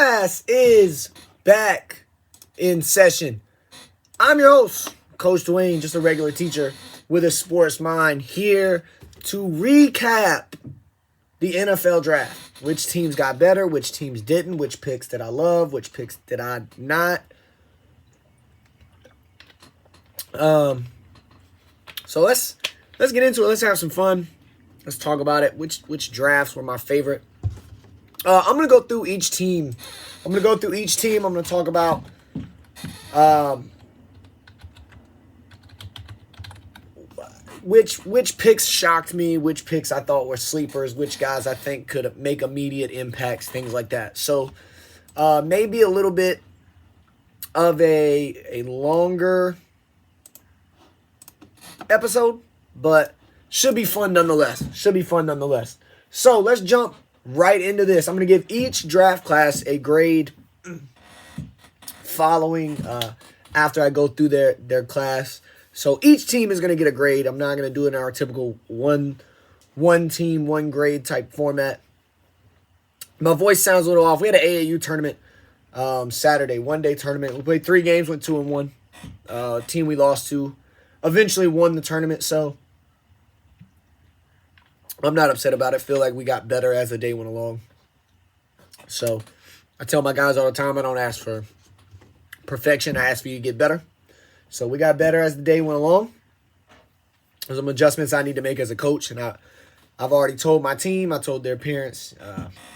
Class is back in session. I'm your host, Coach Dwayne, just a regular teacher with a sports mind, here to recap the NFL draft. Which teams got better, which teams didn't, which picks did I love, which picks did I not. So let's get into it. Let's have some fun. Let's talk about it. Which drafts were my favorite? I'm gonna go through each team. I'm gonna talk about which picks shocked me, which picks I thought were sleepers, which guys I think could make immediate impacts, things like that. So maybe a little bit of a longer episode, but should be fun nonetheless. So let's jump right into this. I'm going to give each draft class a grade following after I go through their class. So each team is going to get a grade. I'm not going to do it in our typical one team, one grade type format. My voice sounds a little off. We had an AAU tournament Saturday, one-day tournament. We played 3 games, went 2-1. Team we lost to eventually won the tournament, so I'm not upset about it. Feel like we got better as the day went along. So I tell my guys all the time, I don't ask for perfection. I ask for you to get better. So we got better as the day went along. There's some adjustments I need to make as a coach, and I've already told my team, I told their parents,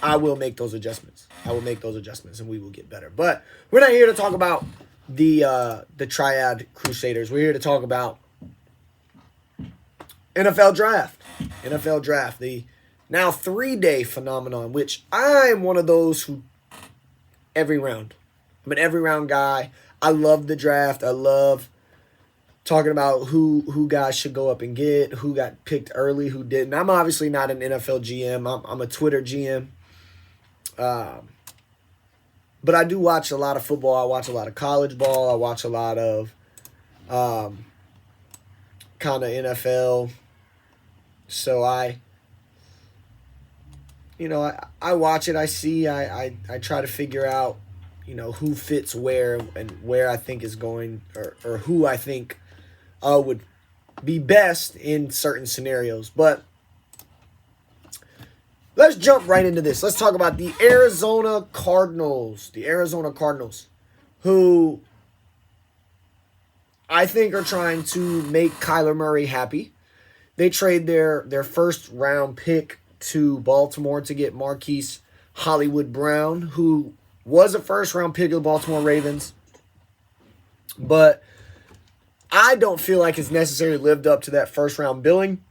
I will make those adjustments. And we will get better. But we're not here to talk about the Triad Crusaders. We're here to talk about NFL Draft, the now 3-day phenomenon, which I'm one of those who I'm an every round guy. I love the draft. I love talking about who guys should go up and get, who got picked early, who didn't. I'm obviously not an NFL GM. I'm a Twitter GM. But I do watch a lot of football. I watch a lot of college ball. I watch a lot of kind of NFL. So I watch it. I see. I try to figure out, who fits where and where I think is going, or who I think would be best in certain scenarios. But let's jump right into this. Let's talk about the Arizona Cardinals. Who I think are trying to make Kyler Murray happy. They trade their first round pick to Baltimore to get Marquise Hollywood Brown, who was a first round pick of the Baltimore Ravens. But I don't feel like it's necessarily lived up to that first round billing.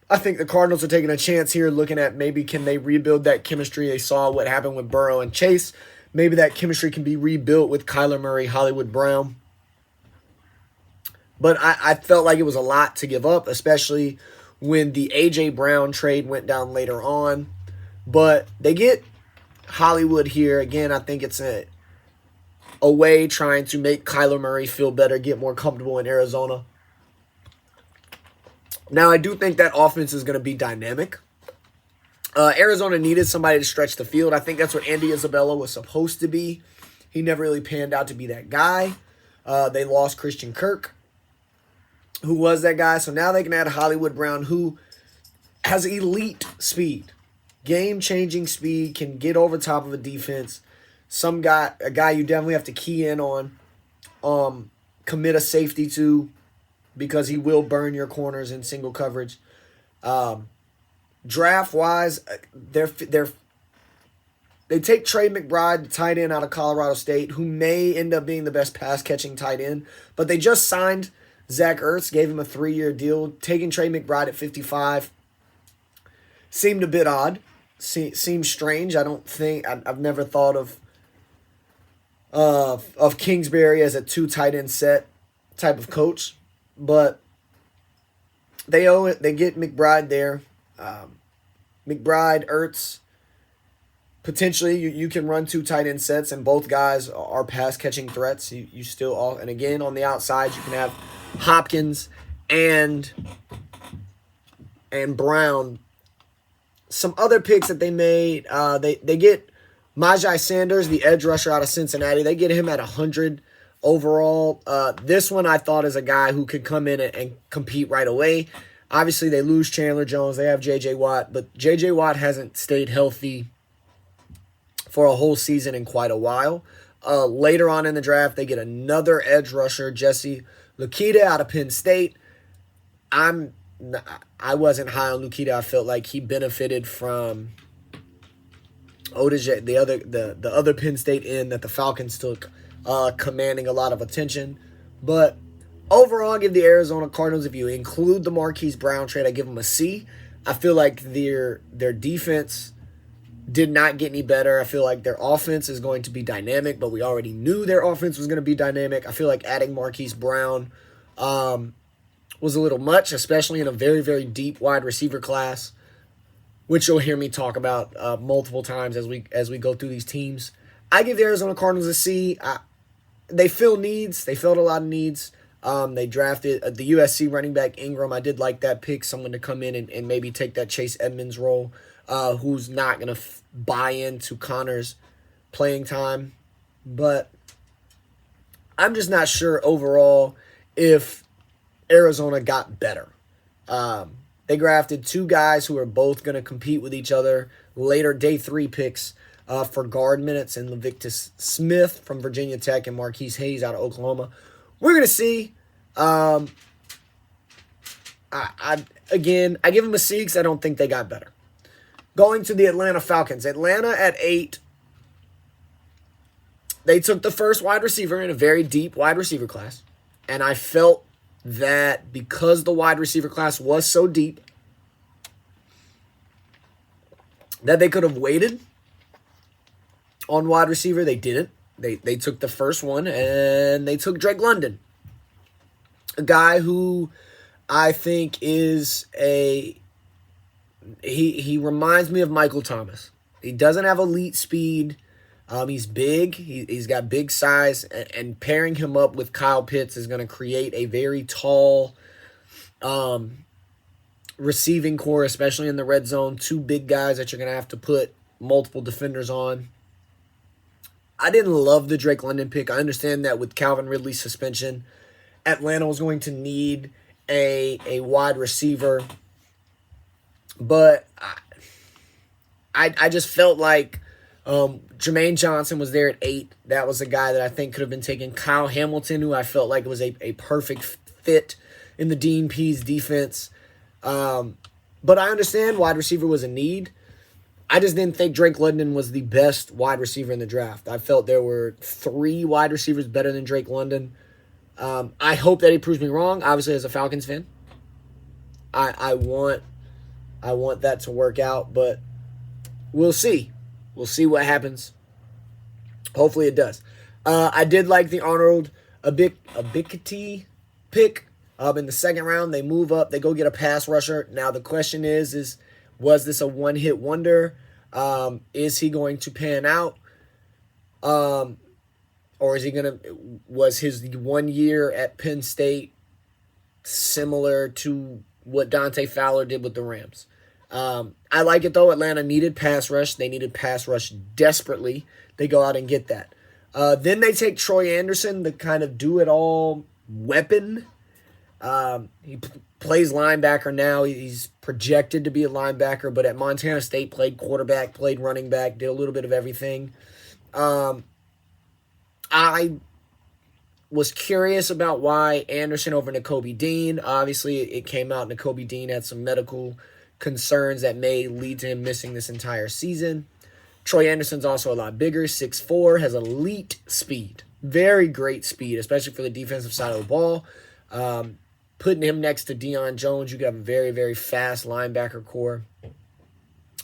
I think the Cardinals are taking a chance here, looking at maybe can they rebuild that chemistry. They saw what happened with Burrow and Chase. Maybe that chemistry can be rebuilt with Kyler Murray, Hollywood Brown. But I felt like it was a lot to give up, especially when the A.J. Brown trade went down later on. But they get Hollywood here. Again, I think it's a way trying to make Kyler Murray feel better, get more comfortable in Arizona. Now, I do think that offense is going to be dynamic. Arizona needed somebody to stretch the field. I think that's what Andy Isabella was supposed to be. He never really panned out to be that guy. They lost Christian Kirk, who was that guy. So now they can add Hollywood Brown, who has elite speed, game-changing speed, can get over top of a defense. A guy you definitely have to key in on, commit a safety to, because he will burn your corners in single coverage. Draft-wise, they take Trey McBride, the tight end out of Colorado State, who may end up being the best pass-catching tight end. But they just signed Zach Ertz, gave him a 3-year deal. Taking Trey McBride at 55 seemed a bit odd. Seemed strange. I've never thought of Kingsbury as a 2 tight end set type of coach. But they get McBride there. McBride, Ertz, potentially you can run 2 tight end sets, and both guys are pass catching threats. You still all, and again on the outside you can have Hopkins and Brown. Some other picks that they made, they get Majai Sanders, the edge rusher out of Cincinnati, they get him at 100 overall. This one I thought is a guy who could come in and compete right away. Obviously, they lose Chandler Jones. They have J.J. Watt, but J.J. Watt hasn't stayed healthy for a whole season in quite a while. Later on in the draft, they get another edge rusher, Jesse Luketa out of Penn State. I wasn't high on Luketa. I felt like he benefited from Odige, the other Penn State end that the Falcons took, commanding a lot of attention. But overall, I give the Arizona Cardinals, if you include the Marquise Brown trade, I give them a C. I feel like their defense did not get any better. I feel like their offense is going to be dynamic, but we already knew their offense was going to be dynamic. I feel like adding Marquise Brown was a little much, especially in a very, very deep wide receiver class, which you'll hear me talk about multiple times as we go through these teams. I give the Arizona Cardinals a C. They fill needs. They filled a lot of needs. They drafted the USC running back Ingram. I did like that pick, someone to come in and maybe take that Chase Edmonds role, who's not going to buy into Connor's playing time. But I'm just not sure overall if Arizona got better. They drafted two guys who are both going to compete with each other later, day 3 picks for guard minutes, and Levictus Smith from Virginia Tech and Marquise Hayes out of Oklahoma. We're going to see. I give them a C because I don't think they got better. Going to the Atlanta Falcons. Atlanta at 8. They took the first wide receiver in a very deep wide receiver class. And I felt that because the wide receiver class was so deep, that they could have waited on wide receiver. They didn't. They took the first one, and they took Drake London, a guy who I think is he reminds me of Michael Thomas. He doesn't have elite speed. He's big. He's got big size, and pairing him up with Kyle Pitts is going to create a very tall receiving core, especially in the red zone. 2 big guys that you're going to have to put multiple defenders on. I didn't love the Drake London pick. I understand that with Calvin Ridley's suspension, Atlanta was going to need a wide receiver. But I just felt like Jermaine Johnson was there at 8. That was a guy that I think could have been taken. Kyle Hamilton, who I felt like was a perfect fit in the Dean Pease defense. But I understand wide receiver was a need. I just didn't think Drake London was the best wide receiver in the draft. I felt there were 3 wide receivers better than Drake London. I hope that he proves me wrong. Obviously, as a Falcons fan, I want that to work out, but we'll see. We'll see what happens. Hopefully, it does. I did like the Arnold Abikati pick. In the second round, they move up. They go get a pass rusher. Now, the question is was this a one-hit wonder? Is he going to pan out? Or was his 1 year at Penn State similar to what Dante Fowler did with the Rams? I like it, though. Atlanta needed pass rush. They needed pass rush desperately. They go out and get that. Then they take Troy Anderson, the kind of do-it-all weapon. He plays linebacker now. He's projected to be a linebacker, but at Montana State played quarterback, played running back, did a little bit of everything. I was curious about why Anderson over Nakobe Dean. Obviously, it came out Nakobe Dean had some medical concerns that may lead to him missing this entire season. Troy Anderson's also a lot bigger, 6'4", has elite speed. Very great speed, especially for the defensive side of the ball. Putting him next to Deion Jones, you got a very, very fast linebacker core.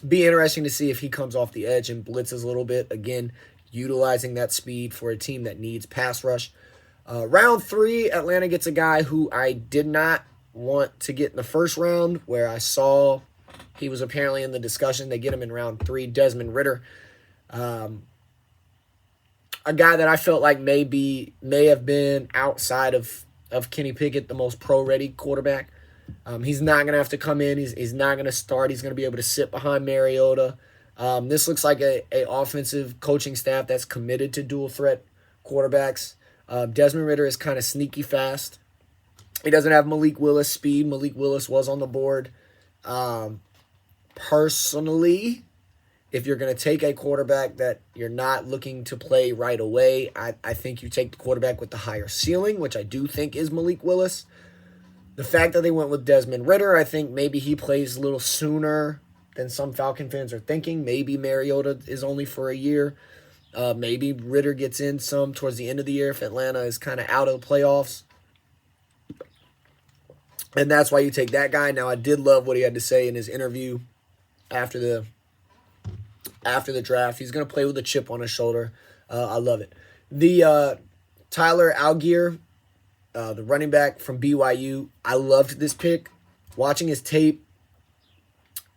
Be interesting to see if he comes off the edge and blitzes a little bit. Again, utilizing that speed for a team that needs pass rush. Round 3, Atlanta gets a guy who I did not want to get in the first round, where I saw he was apparently in the discussion. They get him in round 3, Desmond Ridder. A guy that I felt like may have been outside of Kenny Pickett, the most pro-ready quarterback. He's not going to have to come in. He's not going to start. He's going to be able to sit behind Mariota. This looks like a offensive coaching staff that's committed to dual threat quarterbacks. Desmond Ritter is kind of sneaky fast. He doesn't have Malik Willis speed. Malik Willis was on the board. Personally, if you're going to take a quarterback that you're not looking to play right away, I think you take the quarterback with the higher ceiling, which I do think is Malik Willis. The fact that they went with Desmond Ritter, I think maybe he plays a little sooner than some Falcon fans are thinking. Maybe Mariota is only for a year. Maybe Ritter gets in some towards the end of the year if Atlanta is kind of out of the playoffs. And that's why you take that guy. Now, I did love what he had to say in his interview after the draft. He's going to play with a chip on his shoulder. I love it. The Tyler Algier, the running back from BYU, I loved this pick. Watching his tape,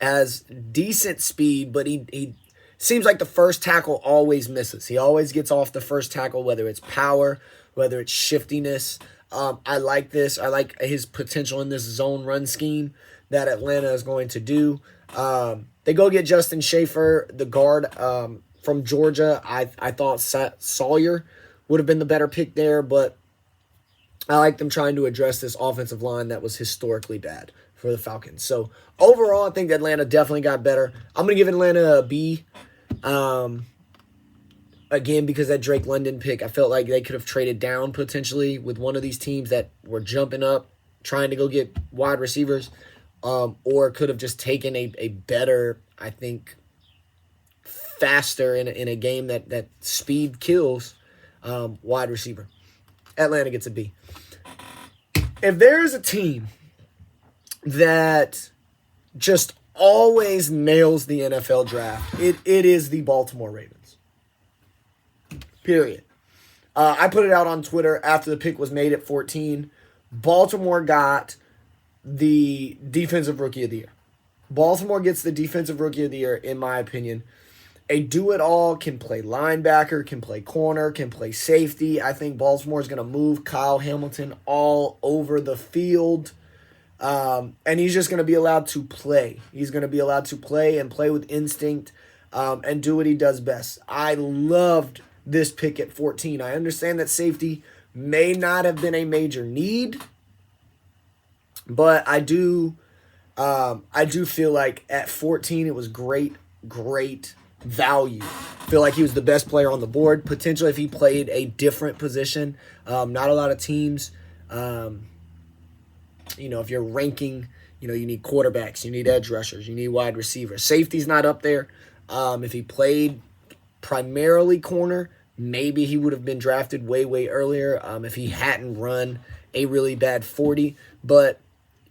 has decent speed, but he seems like the first tackle always misses. He always gets off the first tackle, whether it's power, whether it's shiftiness. I like this. I like his potential in this zone run scheme that Atlanta is going to do. They go get Justin Schaefer, the guard from Georgia. I thought Sawyer would have been the better pick there, but I like them trying to address this offensive line that was historically bad for the Falcons. So overall, I think Atlanta definitely got better. I'm going to give Atlanta a B. Again, because that Drake London pick, I felt like they could have traded down potentially with one of these teams that were jumping up, trying to go get wide receivers, or could have just taken a better, I think, faster in a game that speed kills wide receiver. Atlanta gets a B. If there's a team that just always nails the NFL draft, it is the Baltimore Ravens. Period. I put it out on Twitter after the pick was made at 14. Baltimore got the Defensive Rookie of the Year. Baltimore gets the Defensive Rookie of the Year, in my opinion. A do-it-all, can play linebacker, can play corner, can play safety. I think Baltimore is going to move Kyle Hamilton all over the field. And he's just going to be allowed to play. He's going to be allowed to play and play with instinct and do what he does best. I loved this pick at 14. I understand that safety may not have been a major need, but I do feel like at 14 it was great value. I feel like he was the best player on the board. Potentially if he played a different position. Not a lot of teams, if you're ranking, you need quarterbacks, you need edge rushers, you need wide receivers. Safety's not up there. If he played primarily corner, maybe he would have been drafted way earlier if he hadn't run a really bad 40. But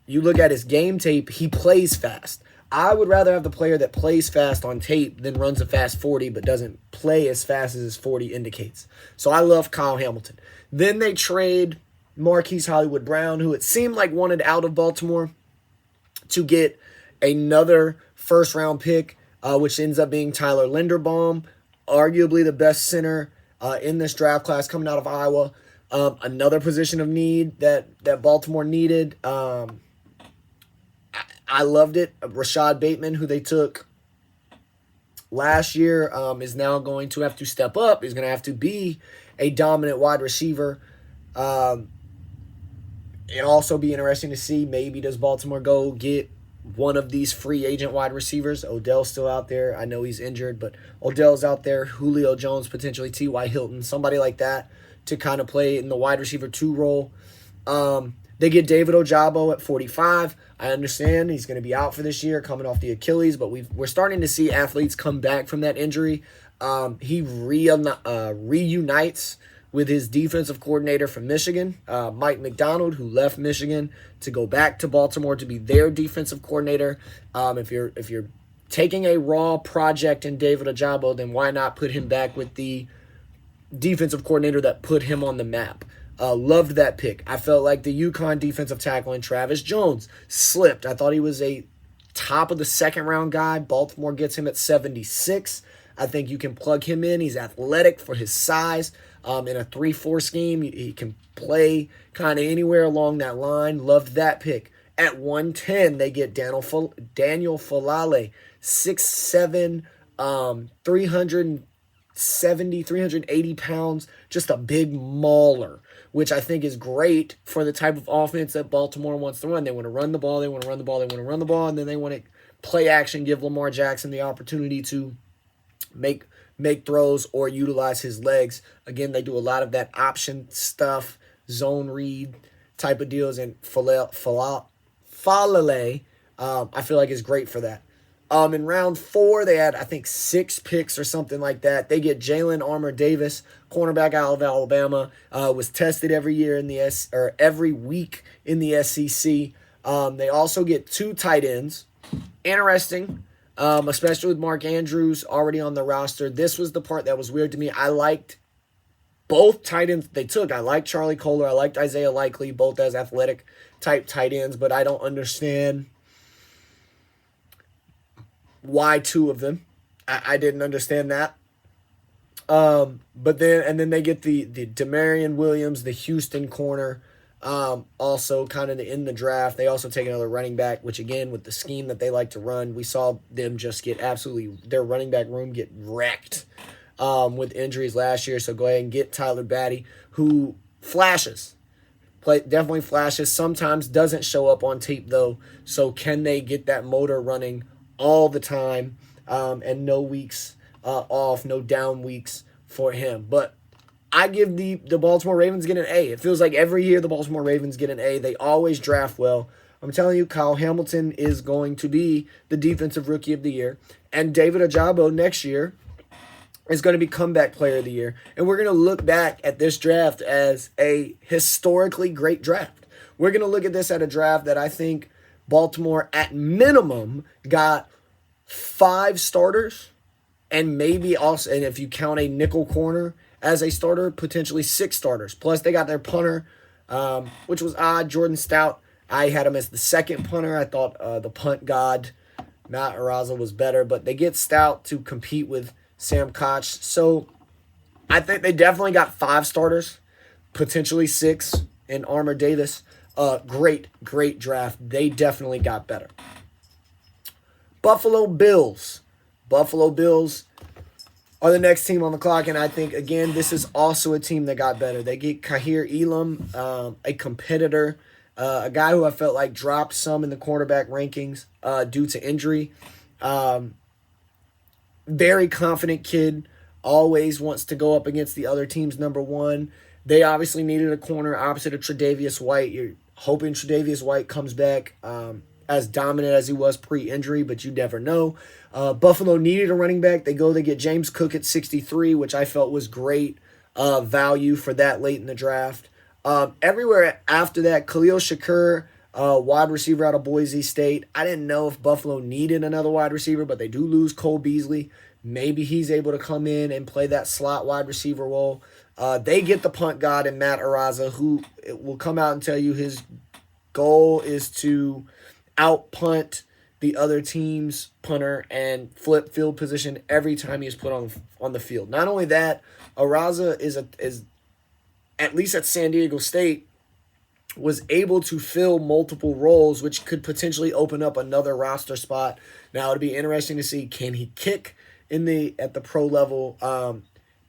you look at his game tape, he plays fast. I would rather have the player that plays fast on tape than runs a fast 40 but doesn't play as fast as his 40 indicates. So I love Kyle Hamilton. Then they trade Marquise Hollywood Brown, who it seemed like wanted out of Baltimore, to get another first-round pick, which ends up being Tyler Linderbaum, arguably the best center in this draft class coming out of Iowa. Another position of need that Baltimore needed. I loved it. Rashad Bateman, who they took last year, is now going to have to step up. He's going to have to be a dominant wide receiver. It'll also be interesting to see, maybe does Baltimore go get one of these free agent wide receivers? Odell's still out there. I know he's injured, but Odell's out there. Julio Jones, potentially T.Y. Hilton, somebody like that to kind of play in the wide receiver 2 role. They get David Ojabo at 45. I understand he's going to be out for this year, coming off the Achilles, but we're starting to see athletes come back from that injury. He reunites with his defensive coordinator from Michigan, Mike McDonald, who left Michigan to go back to Baltimore to be their defensive coordinator. If you're taking a raw project in David Ojabo, then why not put him back with the defensive coordinator that put him on the map? Loved that pick. I felt like the UConn defensive tackle in Travis Jones slipped. I thought he was a top of the second round guy. Baltimore gets him at 76. I think you can plug him in. He's athletic for his size. In a 3-4 scheme, he can play kind of anywhere along that line. Loved that pick. At 110, they get Daniel Falale, 6'7", 370, 380 pounds, just a big mauler, which I think is great for the type of offense that Baltimore wants to run. They want to run the ball, they want to run the ball, they want to run the ball, and then they want to play action, give Lamar Jackson the opportunity to make throws or utilize his legs. Again, they do a lot of that option stuff, zone read type of deals, and Falale, I feel like is great for that. In round 4, they had, I think, 6 picks or something like that. They get Jalen Armour Davis, cornerback out of Alabama, was tested every year in the every week in the SEC. They also get 2 tight ends. Interesting, especially with Mark Andrews already on the roster. This was the part that was weird to me. I liked both tight ends they took. I liked Charlie Kolar. I liked Isaiah Likely, both as athletic type tight ends, but I don't understand why 2 of them. I didn't understand that. But then they get the Demarion Williams, the Houston corner, also kind of in the draft. They also take another running back, which again, with the scheme that they like to run, we saw them just get their running back room get wrecked with injuries last year. So go ahead and get Tyler Batty, who definitely flashes, sometimes doesn't show up on tape though. So can they get that motor running all the time, and no weeks off, no down weeks for him? But I give the Baltimore Ravens get an A. It feels like every year the Baltimore Ravens get an A. They always draft well. I'm telling you, Kyle Hamilton is going to be the Defensive Rookie of the Year. And David Ojabo next year is going to be Comeback Player of the Year. And we're going to look back at this draft as a historically great draft. We're going to look at this at a draft that I think Baltimore, at minimum, got 5 starters, and maybe also, and if you count a nickel corner as a starter, potentially 6 starters. Plus, they got their punter, which was odd, Jordan Stout. I had him as the second punter. I thought the punt god, Matt Araza, was better, but they get Stout to compete with Sam Koch. So I think they definitely got 5 starters, potentially 6 in Armour Davis. Great draft. They definitely got better. Buffalo Bills. Buffalo Bills are the next team on the clock, and I think, again, this is also a team that got better. They get Kahir Elam, a competitor, a guy who I felt like dropped some in the quarterback rankings due to injury. Very confident kid, always wants to go up against the other team's number 1. They obviously needed a corner opposite of Tre'Davious White. You're hoping Tre'Davious White comes back as dominant as he was pre-injury, but you never know. Buffalo needed a running back. They get James Cook at 63, which I felt was great value for that late in the draft. Everywhere after that, Khalil Shakur, wide receiver out of Boise State. I didn't know if Buffalo needed another wide receiver, but they do lose Cole Beasley. Maybe he's able to come in and play that slot wide receiver role. They get the punt god in Matt Araza, who will come out and tell you his goal is to out-punt the other team's punter and flip field position every time he is put on the field. Not only that, Araza is at least at San Diego State, was able to fill multiple roles, which could potentially open up another roster spot. Now, it'd be interesting to see, can he kick at the pro level?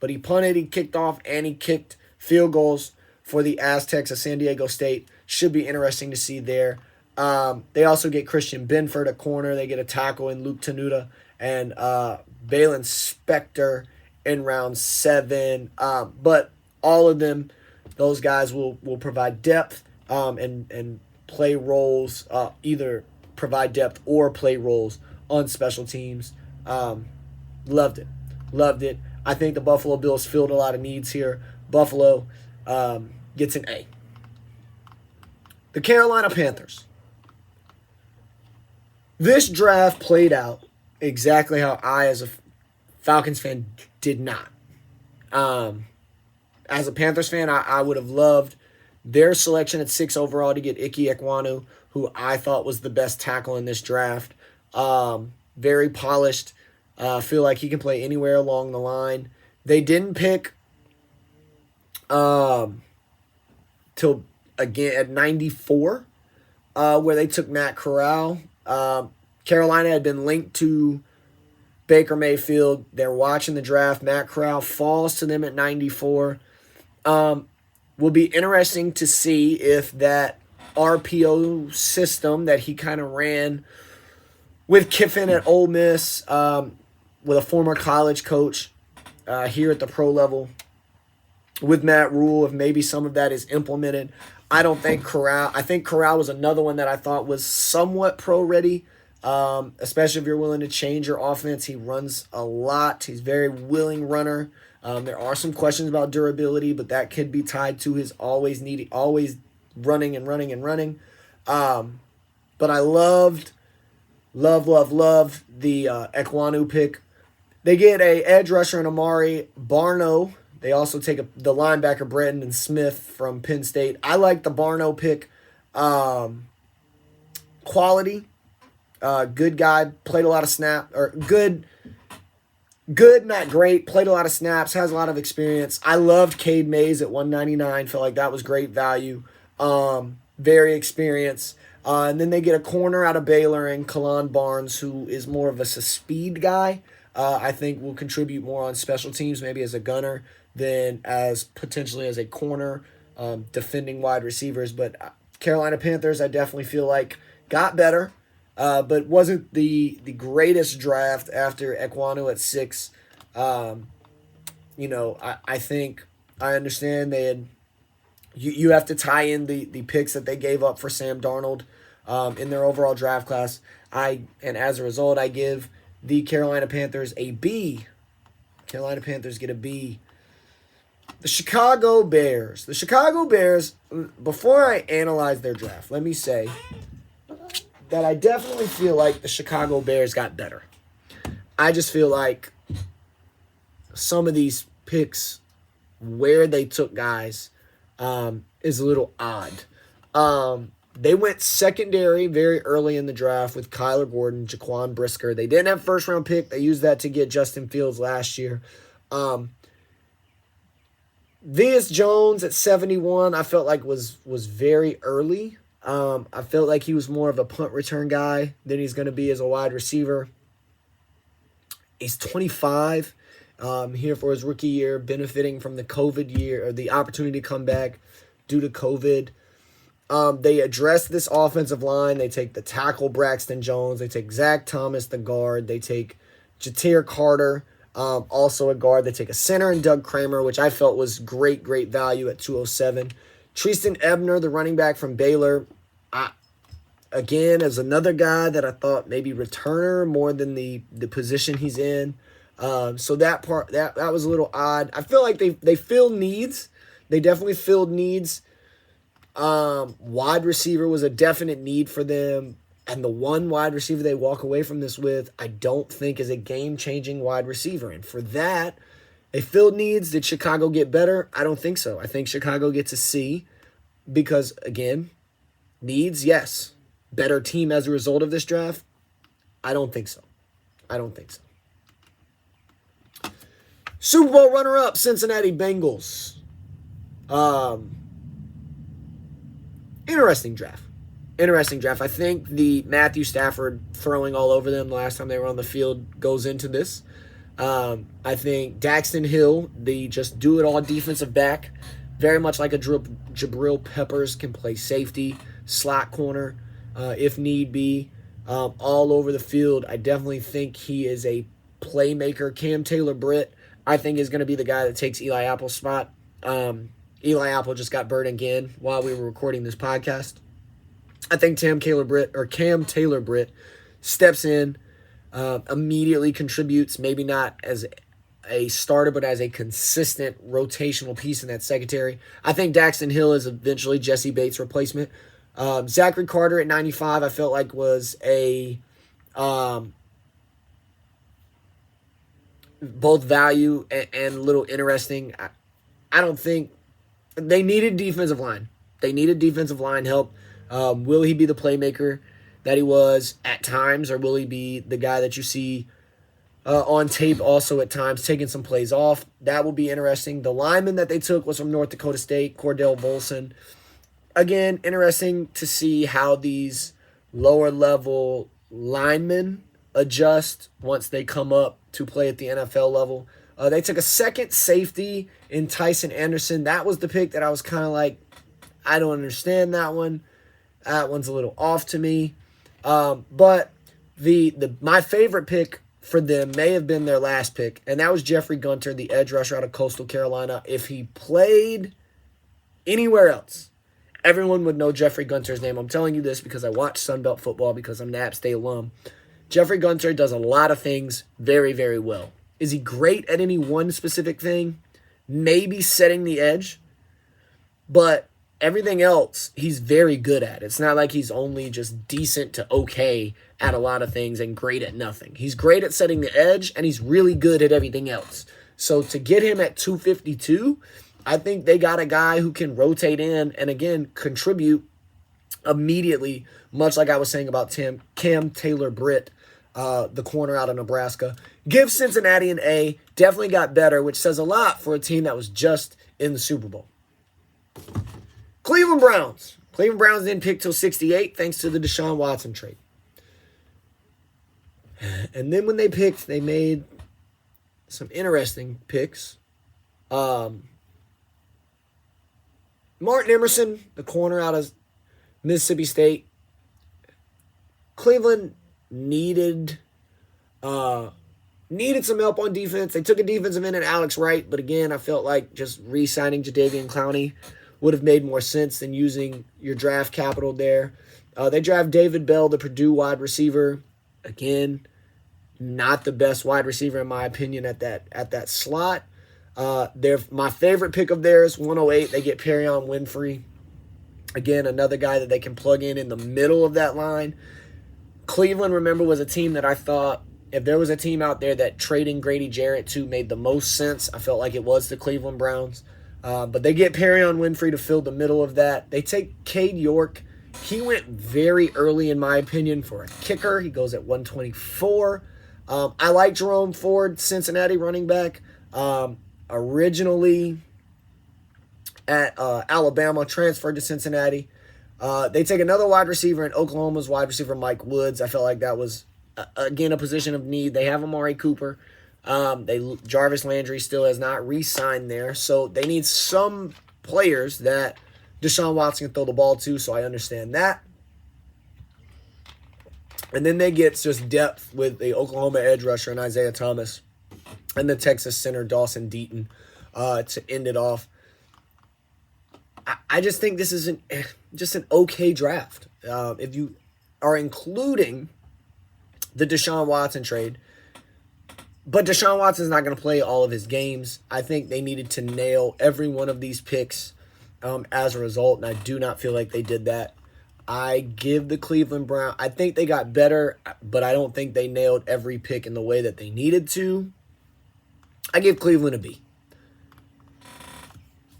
But he punted, he kicked off, and he kicked field goals for the Aztecs of San Diego State. Should be interesting to see there. They also get Christian Benford, a corner. They get a tackle in Luke Tenuta and Valen Spector in round 7. But all of them, those guys will provide depth and play roles, either provide depth or play roles on special teams. Loved it. I think the Buffalo Bills filled a lot of needs here. Buffalo gets an A. The Carolina Panthers. This draft played out exactly how I, as a Falcons fan, did not. As a Panthers fan, I would have loved their selection at 6 overall to get Ike Ekwonu, who I thought was the best tackle in this draft. Very polished. Feel like he can play anywhere along the line. They didn't pick till again at 94, where they took Matt Corral. Carolina had been linked to Baker Mayfield, they're watching the draft. Matt Corral falls to them at 94. Will be interesting to see if that RPO system that he kind of ran with Kiffin at Ole Miss, with a former college coach here at the pro level, with Matt Rule, if maybe some of that is implemented. I don't think Corral. I think Corral was another one that I thought was somewhat pro ready, especially if you're willing to change your offense. He runs a lot. He's a very willing runner. There are some questions about durability, but that could be tied to his always running and running and running. But I love the Ekwonu pick. They get a edge rusher and Amari Barno. They also take the linebacker Brenton Smith from Penn State. I like the Barno pick. Quality, good guy, played a lot of good, not great, played a lot of snaps, has a lot of experience. I loved Cade Mays at 199. Felt like that was great value. Very experienced. And then they get a corner out of Baylor and Kalon Barnes, who is more of a speed guy. I think will contribute more on special teams, maybe as a gunner, than as potentially as a corner, defending wide receivers. But Carolina Panthers, I definitely feel like got better, but wasn't the greatest draft after Ekwonu at 6. I think I understand they had. You have to tie in the picks that they gave up for Sam Darnold in their overall draft class. And as a result, I give the Carolina Panthers a B. Carolina Panthers get a B. The Chicago Bears. The Chicago Bears, before I analyze their draft, let me say that I definitely feel like the Chicago Bears got better. I just feel like some of these picks, where they took guys, is a little odd. They went secondary very early in the draft with Kyler Gordon, Jaquan Brisker. They didn't have a first-round pick. They used that to get Justin Fields last year. Vias Jones at 71, I felt like was very early. I felt like he was more of a punt return guy than he's going to be as a wide receiver. He's 25, here for his rookie year, benefiting from the COVID year, or the opportunity to come back due to COVID. They address this offensive line. They take the tackle Braxton Jones. They take Zach Thomas, the guard. They take Jatir Carter, also a guard. They take a center and Doug Kramer, which I felt was great value at 207. Tristan Ebner, the running back from Baylor, again, as another guy that I thought maybe returner more than the position he's in. So that part, that was a little odd. I feel like they filled needs. They definitely filled needs. Wide receiver was a definite need for them. And the one wide receiver they walk away from this with, I don't think is a game-changing wide receiver. And for that, they filled needs. Did Chicago get better? I don't think so. I think Chicago gets a C because, again, needs, yes. Better team as a result of this draft? I don't think so. Super Bowl runner-up, Cincinnati Bengals. Interesting draft. I think the Matthew Stafford throwing all over them the last time they were on the field goes into this. I think Daxton Hill, the just do-it-all defensive back, very much like a Jabril Peppers, can play safety, slot corner, if need be, all over the field. I definitely think he is a playmaker. Cam Taylor-Britt, I think, is going to be the guy that takes Eli Apple's spot. Eli Apple just got burned again while we were recording this podcast. I think Cam Taylor-Britt steps in, immediately contributes, maybe not as a starter, but as a consistent rotational piece in that secondary. I think Daxton Hill is eventually Jesse Bates' replacement. Zachary Carter at 95, I felt like was a both value and a little interesting. I don't think they needed defensive line. They needed defensive line help. Will he be the playmaker that he was at times, or will he be the guy that you see on tape also at times taking some plays off? That will be interesting. The lineman that they took was from North Dakota State, Cordell Volson. Again, interesting to see how these lower-level linemen adjust once they come up to play at the NFL level. They took a second safety in Tyson Anderson. That was the pick that I was kind of like, I don't understand that one. That one's a little off to me. But my favorite pick for them may have been their last pick, and that was Jeffrey Gunter, the edge rusher out of Coastal Carolina. If he played anywhere else, everyone would know Jeffrey Gunter's name. I'm telling you this because I watch Sunbelt football because I'm an App State alum. Jeffrey Gunter does a lot of things very, very well. Is he great at any one specific thing? Maybe setting the edge, but everything else he's very good at. It's not like he's only just decent to okay at a lot of things and great at nothing. He's great at setting the edge, and he's really good at everything else. So to get him at 252, I think they got a guy who can rotate in and, again, contribute immediately, much like I was saying about Cam Taylor-Britt, the corner out of Nebraska. Give Cincinnati an A. Definitely got better, which says a lot for a team that was just in the Super Bowl. Cleveland Browns. Cleveland Browns didn't pick till 68 thanks to the Deshaun Watson trade. And then when they picked, they made some interesting picks. Martin Emerson, the corner out of Mississippi State. Cleveland needed some help on defense. They took a defensive end in Alex Wright, but again, I felt like just re-signing Jadeveon Clowney would have made more sense than using your draft capital there. They draft David Bell, the Purdue wide receiver. Again, not the best wide receiver in my opinion at that slot. My favorite pick of theirs, 108. They get Perion Winfrey. Again, another guy that they can plug in the middle of that line. Cleveland, remember, was a team that I thought if there was a team out there that trading Grady Jarrett to made the most sense, I felt like it was the Cleveland Browns. But they get Perion Winfrey to fill the middle of that. They take Cade York. He went very early, in my opinion, for a kicker. He goes at 124. I like Jerome Ford, Cincinnati running back. Originally at Alabama, transferred to Cincinnati. They take another wide receiver in Oklahoma's wide receiver, Mike Woods. I felt like that was, again, a position of need. They have Amari Cooper. Jarvis Landry still has not re-signed there. So they need some players that Deshaun Watson can throw the ball to, so I understand that. And then they get just depth with the Oklahoma edge rusher and Isaiah Thomas and the Texas center Dawson Deaton to end it off. I just think this is just an okay draft. If you are including the Deshaun Watson trade, but Deshaun Watson's not going to play all of his games. I think they needed to nail every one of these picks as a result, and I do not feel like they did that. I give the Cleveland Browns, I think they got better, but I don't think they nailed every pick in the way that they needed to. I give Cleveland a B.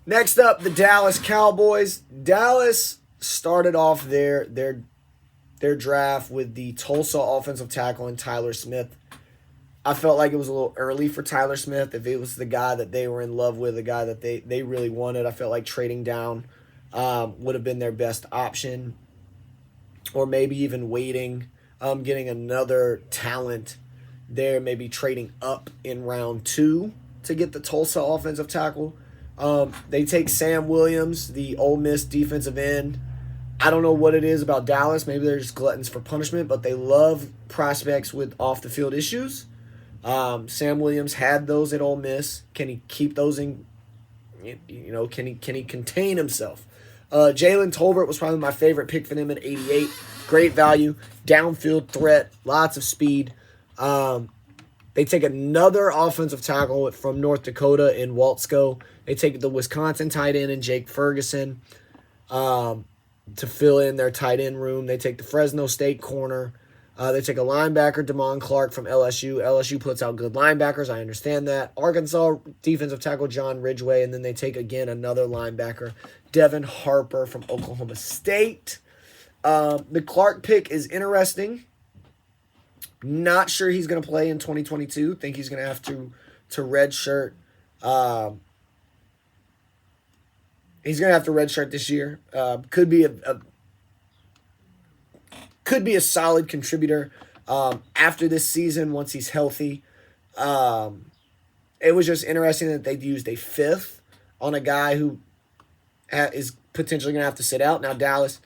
Next up, the Dallas Cowboys. Dallas started off their draft with the Tulsa offensive tackle and Tyler Smith. I felt like it was a little early for Tyler Smith. If it was the guy that they were in love with, the guy that they really wanted, I felt like trading down would have been their best option. Or maybe even waiting, getting another talent there, maybe trading up in round 2 to get the Tulsa offensive tackle. They take Sam Williams, the Ole Miss defensive end. I don't know what it is about Dallas. Maybe they're just gluttons for punishment, but they love prospects with off-the-field issues. Sam Williams had those at Ole Miss. Can he keep those in? Can he contain himself? Jalen Tolbert was probably my favorite pick for them at 88. Great value, downfield threat, lots of speed. They take another offensive tackle from North Dakota in Waltzko. They take the Wisconsin tight end and Jake Ferguson to fill in their tight end room. They take the Fresno State corner. They take a linebacker, Damon Clark from LSU. LSU puts out good linebackers. I understand that. Arkansas defensive tackle John Ridgeway. And then they take, again, another linebacker, Devin Harper from Oklahoma State. The Clark pick is interesting. Not sure he's going to play in 2022. Think he's going to have to redshirt. He's going to have to redshirt this year. Could be a solid contributor after this season once he's healthy. It was just interesting that they used a fifth on a guy who is potentially going to have to sit out. Now, Dallas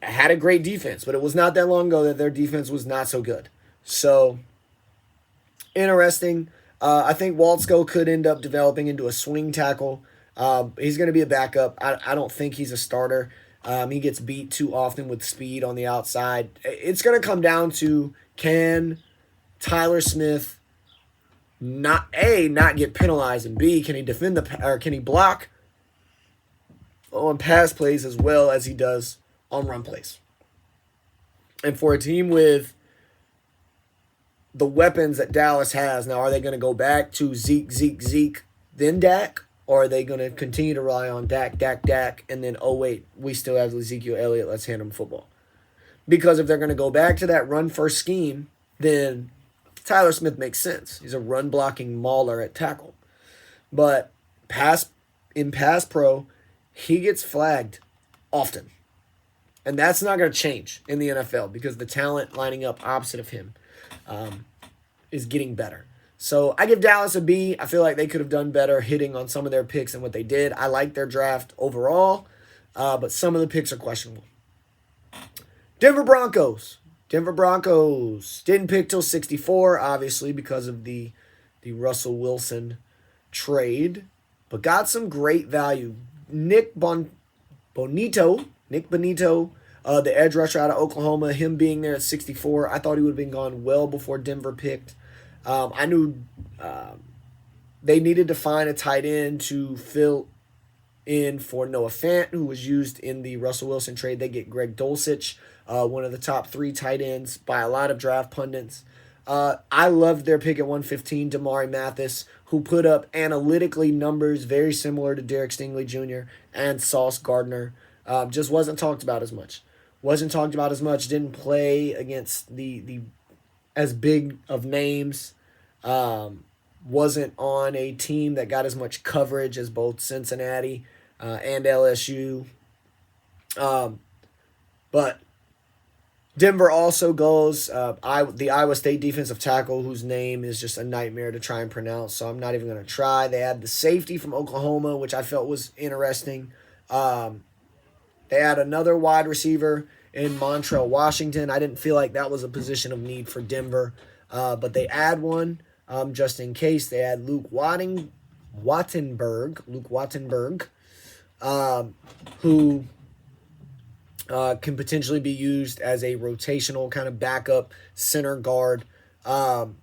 had a great defense, but it was not that long ago that their defense was not so good. So, interesting. I think Waltzko could end up developing into a swing tackle. He's going to be a backup. I don't think he's a starter. He gets beat too often with speed on the outside. It's going to come down to, can Tyler Smith not get penalized, and B, can he defend or can he block on pass plays as well as he does on run plays? And for a team with the weapons that Dallas has now, are they going to go back to Zeke, then Dak? Or are they going to continue to rely on Dak, and then, oh, wait, we still have Ezekiel Elliott, let's hand him football? Because if they're going to go back to that run-first scheme, then Tyler Smith makes sense. He's a run-blocking mauler at tackle. But in pass pro, he gets flagged often. And that's not going to change in the NFL because the talent lining up opposite of him is getting better. So I give Dallas a B. I feel like they could have done better hitting on some of their picks than what they did. I like their draft overall, but some of the picks are questionable. Denver Broncos. Denver Broncos didn't pick till 64, obviously, because of the Russell Wilson trade, but got some great value. Nick Bonito, the edge rusher out of Oklahoma, him being there at 64, I thought he would have been gone well before Denver picked. I knew they needed to find a tight end to fill in for Noah Fant, who was used in the Russell Wilson trade. They get Greg Dulcich, one of the top 3 tight ends by a lot of draft pundits. I loved their pick at 115, Damari Mathis, who put up analytically numbers very similar to Derek Stingley Jr. and Sauce Gardner. Just wasn't talked about as much. Didn't play against the as big of names. Wasn't on a team that got as much coverage as both Cincinnati and LSU. But Denver also goes the Iowa State defensive tackle, whose name is just a nightmare to try and pronounce, so I'm not even going to try. They had the safety from Oklahoma, which I felt was interesting. They had another wide receiver in Montrell Washington. I didn't feel like that was a position of need for Denver, but they add one just in case. They had Luke Wattenberg, who can potentially be used as a rotational kind of backup center guard. The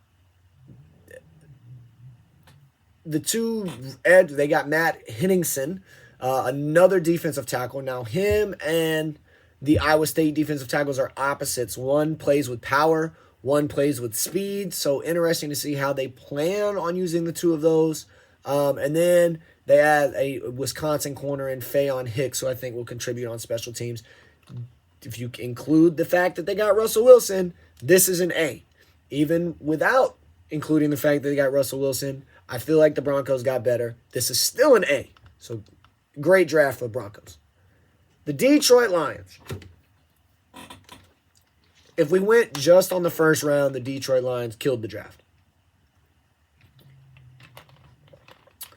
two edge, they got Matt Henningsen, another defensive tackle. Now, him and the Iowa State defensive tackles are opposites. One plays with power, one plays with speed. So interesting to see how they plan on using the two of those. And then they add a Wisconsin corner in Fayon Hicks, who I think will contribute on special teams. If you include the fact that they got Russell Wilson, this is an A. Even without including the fact that they got Russell Wilson, I feel like the Broncos got better. This is still an A. So great draft for the Broncos. The Detroit Lions. If we went just on the first round, the Detroit Lions killed the draft.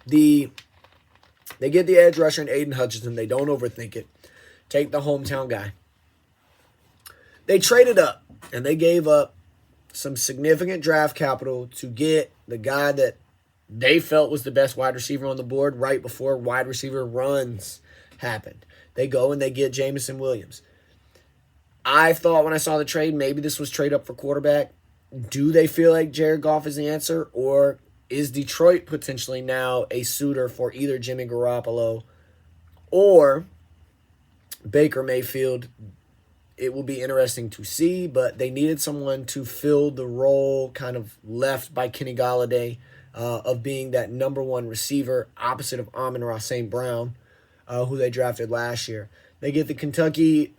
They get the edge rusher in Aiden Hutchinson. They don't overthink it. Take the hometown guy. They traded up, and they gave up some significant draft capital to get the guy that they felt was the best wide receiver on the board right before wide receiver runs happened. They go and they get Jameson Williams. I thought when I saw the trade, maybe this was trade up for quarterback. Do they feel like Jared Goff is the answer, or is Detroit potentially now a suitor for either Jimmy Garoppolo or Baker Mayfield? It will be interesting to see, but they needed someone to fill the role kind of left by Kenny Golladay of being that number one receiver opposite of Amon-Ra St. Brown, who they drafted last year. They get the Kentucky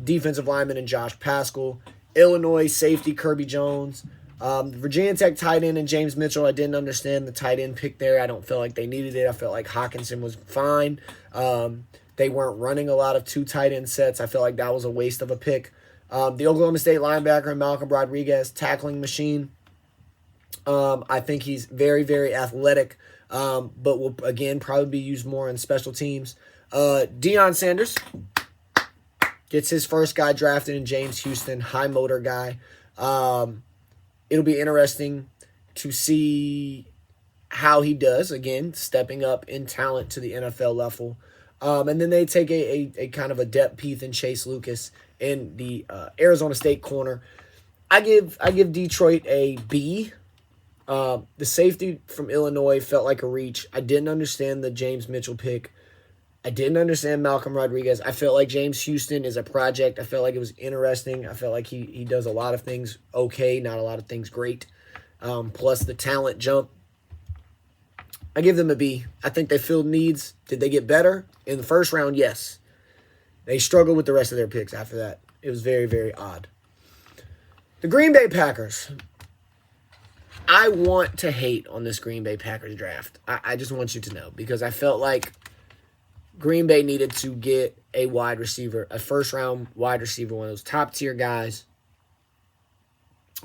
defensive lineman in Josh Paschal, Illinois safety Kirby Jones, Virginia Tech tight end and James Mitchell. I didn't understand the tight end pick there. I don't feel like they needed it. I felt like Hawkinson was fine. They weren't running a lot of two tight end sets. I feel like that was a waste of a pick. The Oklahoma State linebacker and Malcolm Rodriguez, tackling machine. I think he's very, very athletic, but will, again, probably be used more on special teams. Deion Sanders gets his first guy drafted in James Houston, high motor guy. It'll be interesting to see how he does, again, stepping up in talent to the NFL level. And then they take a kind of a depth piece in Chase Lucas in the Arizona State corner. I give Detroit a B. The safety from Illinois felt like a reach. I didn't understand the James Mitchell pick. I didn't understand Malcolm Rodriguez. I felt like James Houston is a project. I felt like it was interesting. I felt like he does a lot of things okay, not a lot of things great. Plus the talent jump. I give them a B. I think they filled needs. Did they get better? In the first round, yes. They struggled with the rest of their picks after that. It was very, very odd. The Green Bay Packers. I want to hate on this Green Bay Packers draft. I just want you to know, because I felt like Green Bay needed to get a wide receiver, a first-round wide receiver, one of those top-tier guys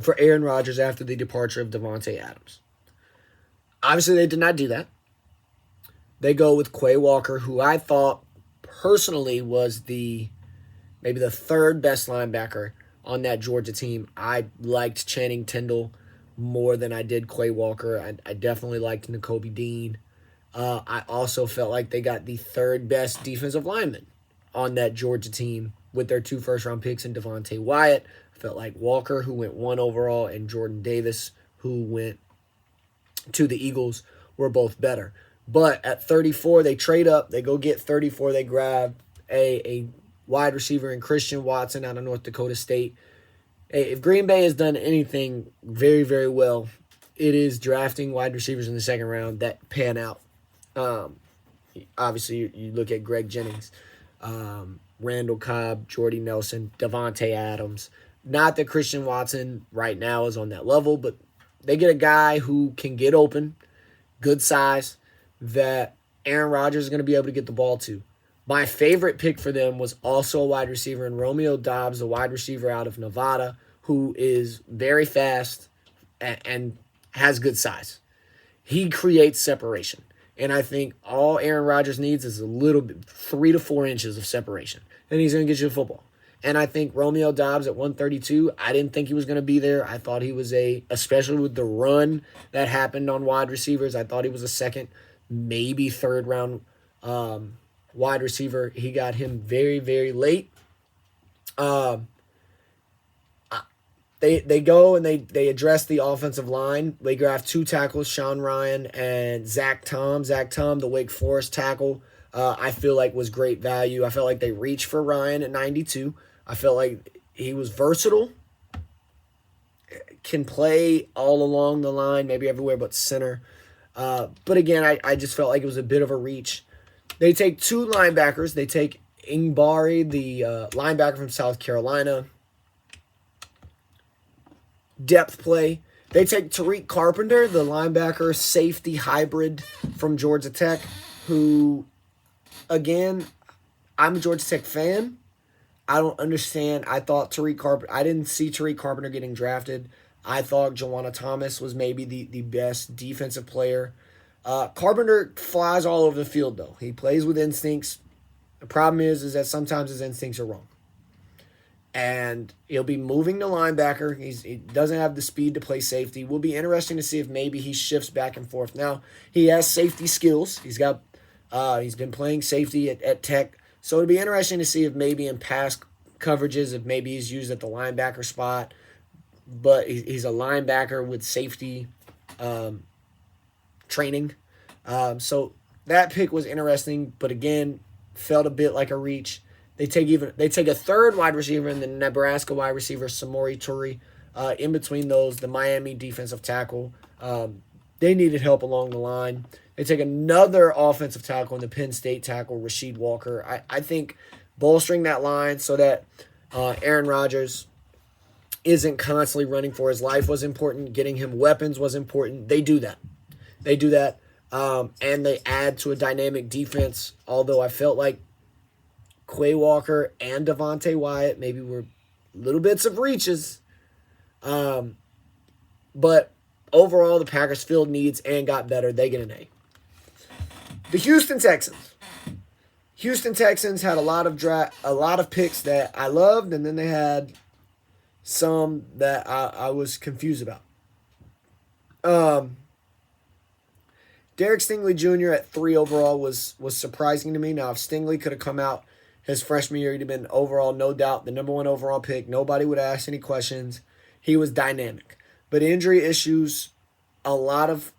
for Aaron Rodgers after the departure of Davante Adams. Obviously, they did not do that. They go with Quay Walker, who I thought personally was maybe the third best linebacker on that Georgia team. I liked Channing Tindall more than I did Quay Walker. I definitely liked Nakobe Dean. I also felt like they got the third best defensive lineman on that Georgia team with their 2 first-round picks in Devontae Wyatt. I felt like Walker, who went 1 overall, and Jordan Davis, who went to the Eagles, were both better. But at 34, they trade up. They go get 34. They grab a wide receiver in Christian Watson out of North Dakota State. Hey, if Green Bay has done anything very, very well, it is drafting wide receivers in the second round that pan out. Obviously, you look at Greg Jennings, Randall Cobb, Jordy Nelson, Davante Adams. Not that Christian Watson right now is on that level, but they get a guy who can get open, good size, that Aaron Rodgers is going to be able to get the ball to. My favorite pick for them was also a wide receiver in Romeo Doubs, the wide receiver out of Nevada, who is very fast and has good size. He creates separation. And I think all Aaron Rodgers needs is a little bit, 3 to 4 inches of separation. And he's going to get you the football. And I think Romeo Doubs at 132, I didn't think he was going to be there. I thought he was especially with the run that happened on wide receivers, I thought he was a second, maybe third round wide receiver. He got him very, very late. They go and they address the offensive line. They draft 2 tackles, Sean Ryan and Zach Tom. Zach Tom, the Wake Forest tackle, I feel like was great value. I felt like they reached for Ryan at 92. I felt like he was versatile, can play all along the line, maybe everywhere but center. But again, I just felt like it was a bit of a reach. They take 2 linebackers. They take Ingbari, the linebacker from South Carolina. Depth play. They take Tariq Carpenter, the linebacker safety hybrid from Georgia Tech, who, again, I'm a Georgia Tech fan. I don't understand. I didn't see Tariq Carpenter getting drafted. I thought Joanna Thomas was maybe the best defensive player. Carpenter flies all over the field, though. He plays with instincts. The problem is that sometimes his instincts are wrong. And he'll be moving the linebacker. He doesn't have the speed to play safety. Will be interesting to see if maybe he shifts back and forth. Now, he has safety skills. He's been playing safety at Tech. So it'll be interesting to see if maybe in past coverages, if maybe he's used at the linebacker spot. But he's a linebacker with safety training. So that pick was interesting, but again, felt a bit like a reach. They take a third wide receiver in the Nebraska wide receiver, Samori Toure. In between those, the Miami defensive tackle. They needed help along the line. They take another offensive tackle in the Penn State tackle, Rasheed Walker. I think bolstering that line so that Aaron Rodgers isn't constantly running for his life was important. Getting him weapons was important. They do that. And they add to a dynamic defense, although I felt like Quay Walker and Devontae Wyatt maybe were little bits of reaches. But Overall, the Packers filled needs and got better. They get an A. The Houston Texans. Houston Texans had a lot of picks that I loved, and then they had some that I was confused about. Derek Stingley Jr. at 3 overall was surprising to me. Now, if Stingley could have come out his freshman year, he'd have been overall, no doubt, the number 1 overall pick. Nobody would ask any questions. He was dynamic. But injury issues, a lot of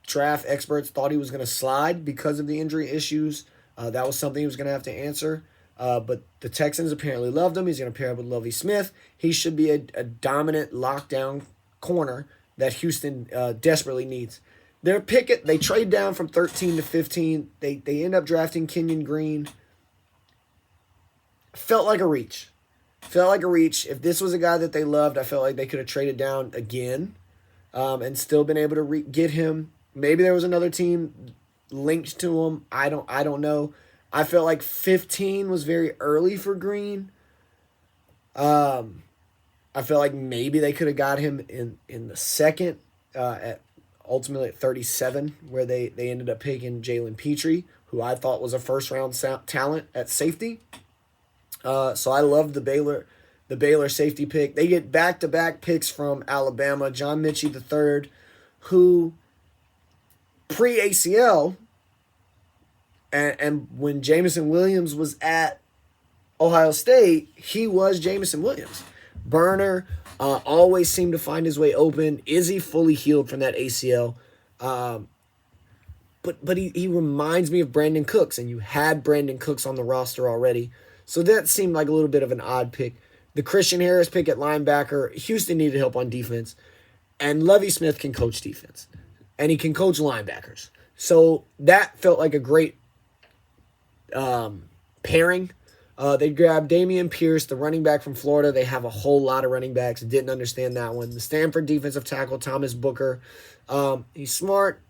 draft experts thought he was going to slide because of the injury issues. That was something he was going to have to answer. But the Texans apparently loved him. He's going to pair up with Lovie Smith. He should be a dominant lockdown corner that Houston desperately needs. Their pick, they trade down from 13 to 15. They end up drafting Kenyon Green. Felt like a reach. If this was a guy that they loved, I felt like they could have traded down again and still been able to get him. Maybe there was another team linked to him. I don't know. I felt like 15 was very early for Green. I felt like maybe they could have got him in the second ultimately at 37, where they ended up picking Jalen Petrie, who I thought was a first-round talent at safety. So I loved the Baylor safety pick. They get back-to-back picks from Alabama. John Mechie III, who pre-ACL, and when Jameson Williams was at Ohio State, he was Jameson Williams. Burner always seemed to find his way open. Is he fully healed from that ACL? But he reminds me of Brandon Cooks, and you had Brandon Cooks on the roster already. So that seemed like a little bit of an odd pick. The Christian Harris pick at linebacker, Houston needed help on defense. And Lovie Smith can coach defense. And he can coach linebackers. So that felt like a great pairing. They grabbed Dameon Pierce, the running back from Florida. They have a whole lot of running backs. Didn't understand that one. The Stanford defensive tackle, Thomas Booker. He's smart.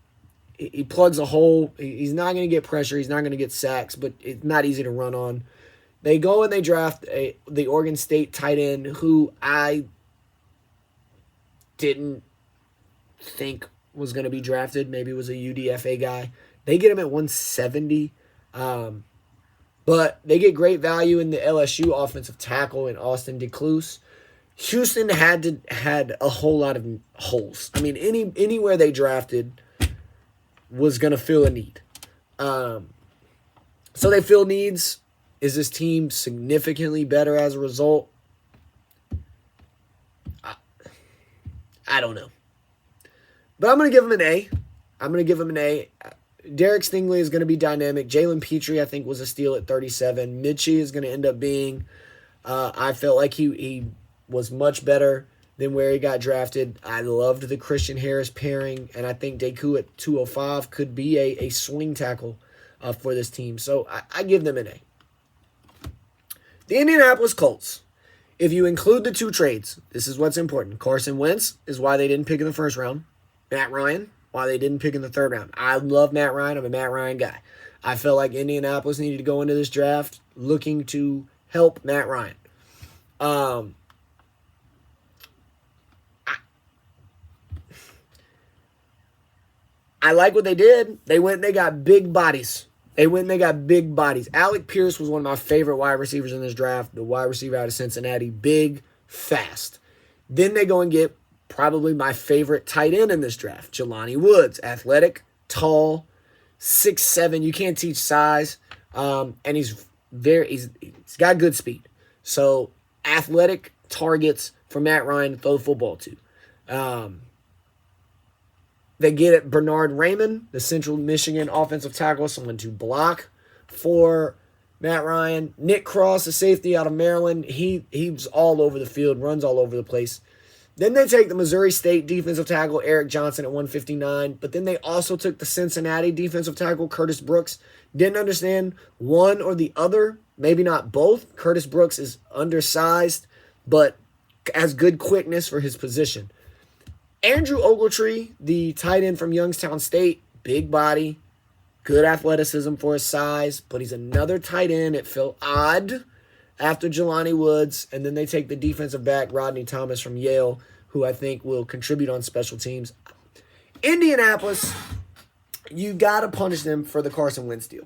He plugs a hole. He's not going to get pressure. He's not going to get sacks, but it's not easy to run on. They go and they draft the Oregon State tight end, who I didn't think was going to be drafted. Maybe it was a UDFA guy. They get him at 170. But they get great value in the LSU offensive tackle in Austin DeCluse. Houston had a whole lot of holes. I mean, anywhere they drafted was going to fill a need. So they fill needs. Is this team significantly better as a result? I don't know. But I'm going to give them an A. Derek Stingley is going to be dynamic. Jalen Petrie, I think, was a steal at 37. Mechie is going to end up being, I felt like he was much better than where he got drafted. I loved the Christian Harris pairing, and I think Deku at 205 could be a swing tackle for this team. So I give them an A. The Indianapolis Colts. If you include the 2 trades, this is what's important. Carson Wentz is why they didn't pick in the first round. Matt Ryan, why they didn't pick in the third round. I love Matt Ryan. I'm a Matt Ryan guy. I felt like Indianapolis needed to go into this draft looking to help Matt Ryan. I like what they did. They went and they got big bodies. Alec Pierce was one of my favorite wide receivers in this draft. The wide receiver out of Cincinnati. Big, fast. Then they go and get probably my favorite tight end in this draft, Jelani Woods. Athletic, tall, 6'7". You can't teach size. And he's got good speed. So athletic targets for Matt Ryan to throw the football to. They get at Bernard Raymond, the Central Michigan offensive tackle, someone to block for Matt Ryan. Nick Cross, the safety out of Maryland. He's all over the field, runs all over the place. Then they take the Missouri State defensive tackle, Eric Johnson, at 159. But then they also took the Cincinnati defensive tackle, Curtis Brooks. Didn't understand one or the other, maybe not both. Curtis Brooks is undersized, but has good quickness for his position. Andrew Ogletree, the tight end from Youngstown State, big body, good athleticism for his size, but he's another tight end. It felt odd after Jelani Woods, and then they take the defensive back, Rodney Thomas from Yale, who I think will contribute on special teams. Indianapolis, you got to punish them for the Carson Wentz deal.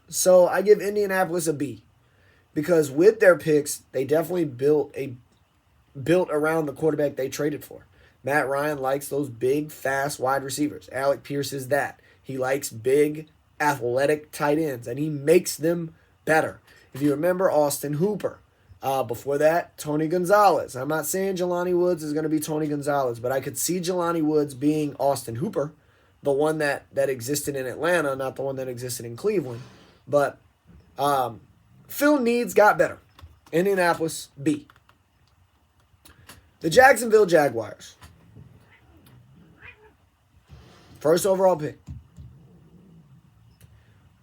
So I give Indianapolis a B. Because with their picks, they definitely built around the quarterback they traded for. Matt Ryan likes those big, fast wide receivers. Alec Pierce is that. He likes big, athletic tight ends, and he makes them better. If you remember Austin Hooper, before that, Tony Gonzalez. I'm not saying Jelani Woods is going to be Tony Gonzalez, but I could see Jelani Woods being Austin Hooper, the one that existed in Atlanta, not the one that existed in Cleveland. But Phil Needs got better. Indianapolis, B. The Jacksonville Jaguars. First overall pick.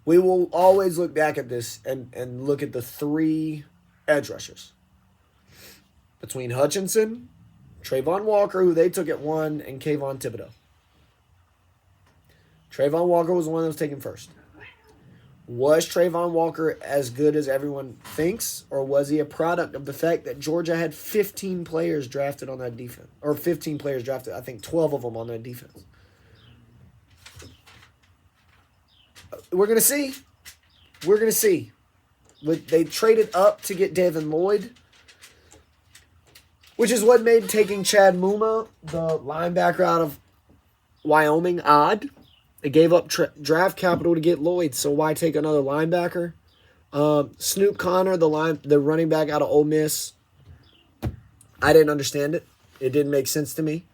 We will always look back at this and look at the three edge rushers. Between Hutchinson, Trayvon Walker, who they took at 1, and Kayvon Thibodeau. Trayvon Walker was the one that was taken first. Was Trayvon Walker as good as everyone thinks, or was he a product of the fact that Georgia had 15 players drafted on that defense? Or 15 players drafted, I think 12 of them on that defense. We're going to see. We're going to see. They traded up to get Devin Lloyd, which is what made taking Chad Muma, the linebacker out of Wyoming, odd. They gave up draft capital to get Lloyd, so why take another linebacker? Snoop Connor, the running back out of Ole Miss, I didn't understand it. It didn't make sense to me.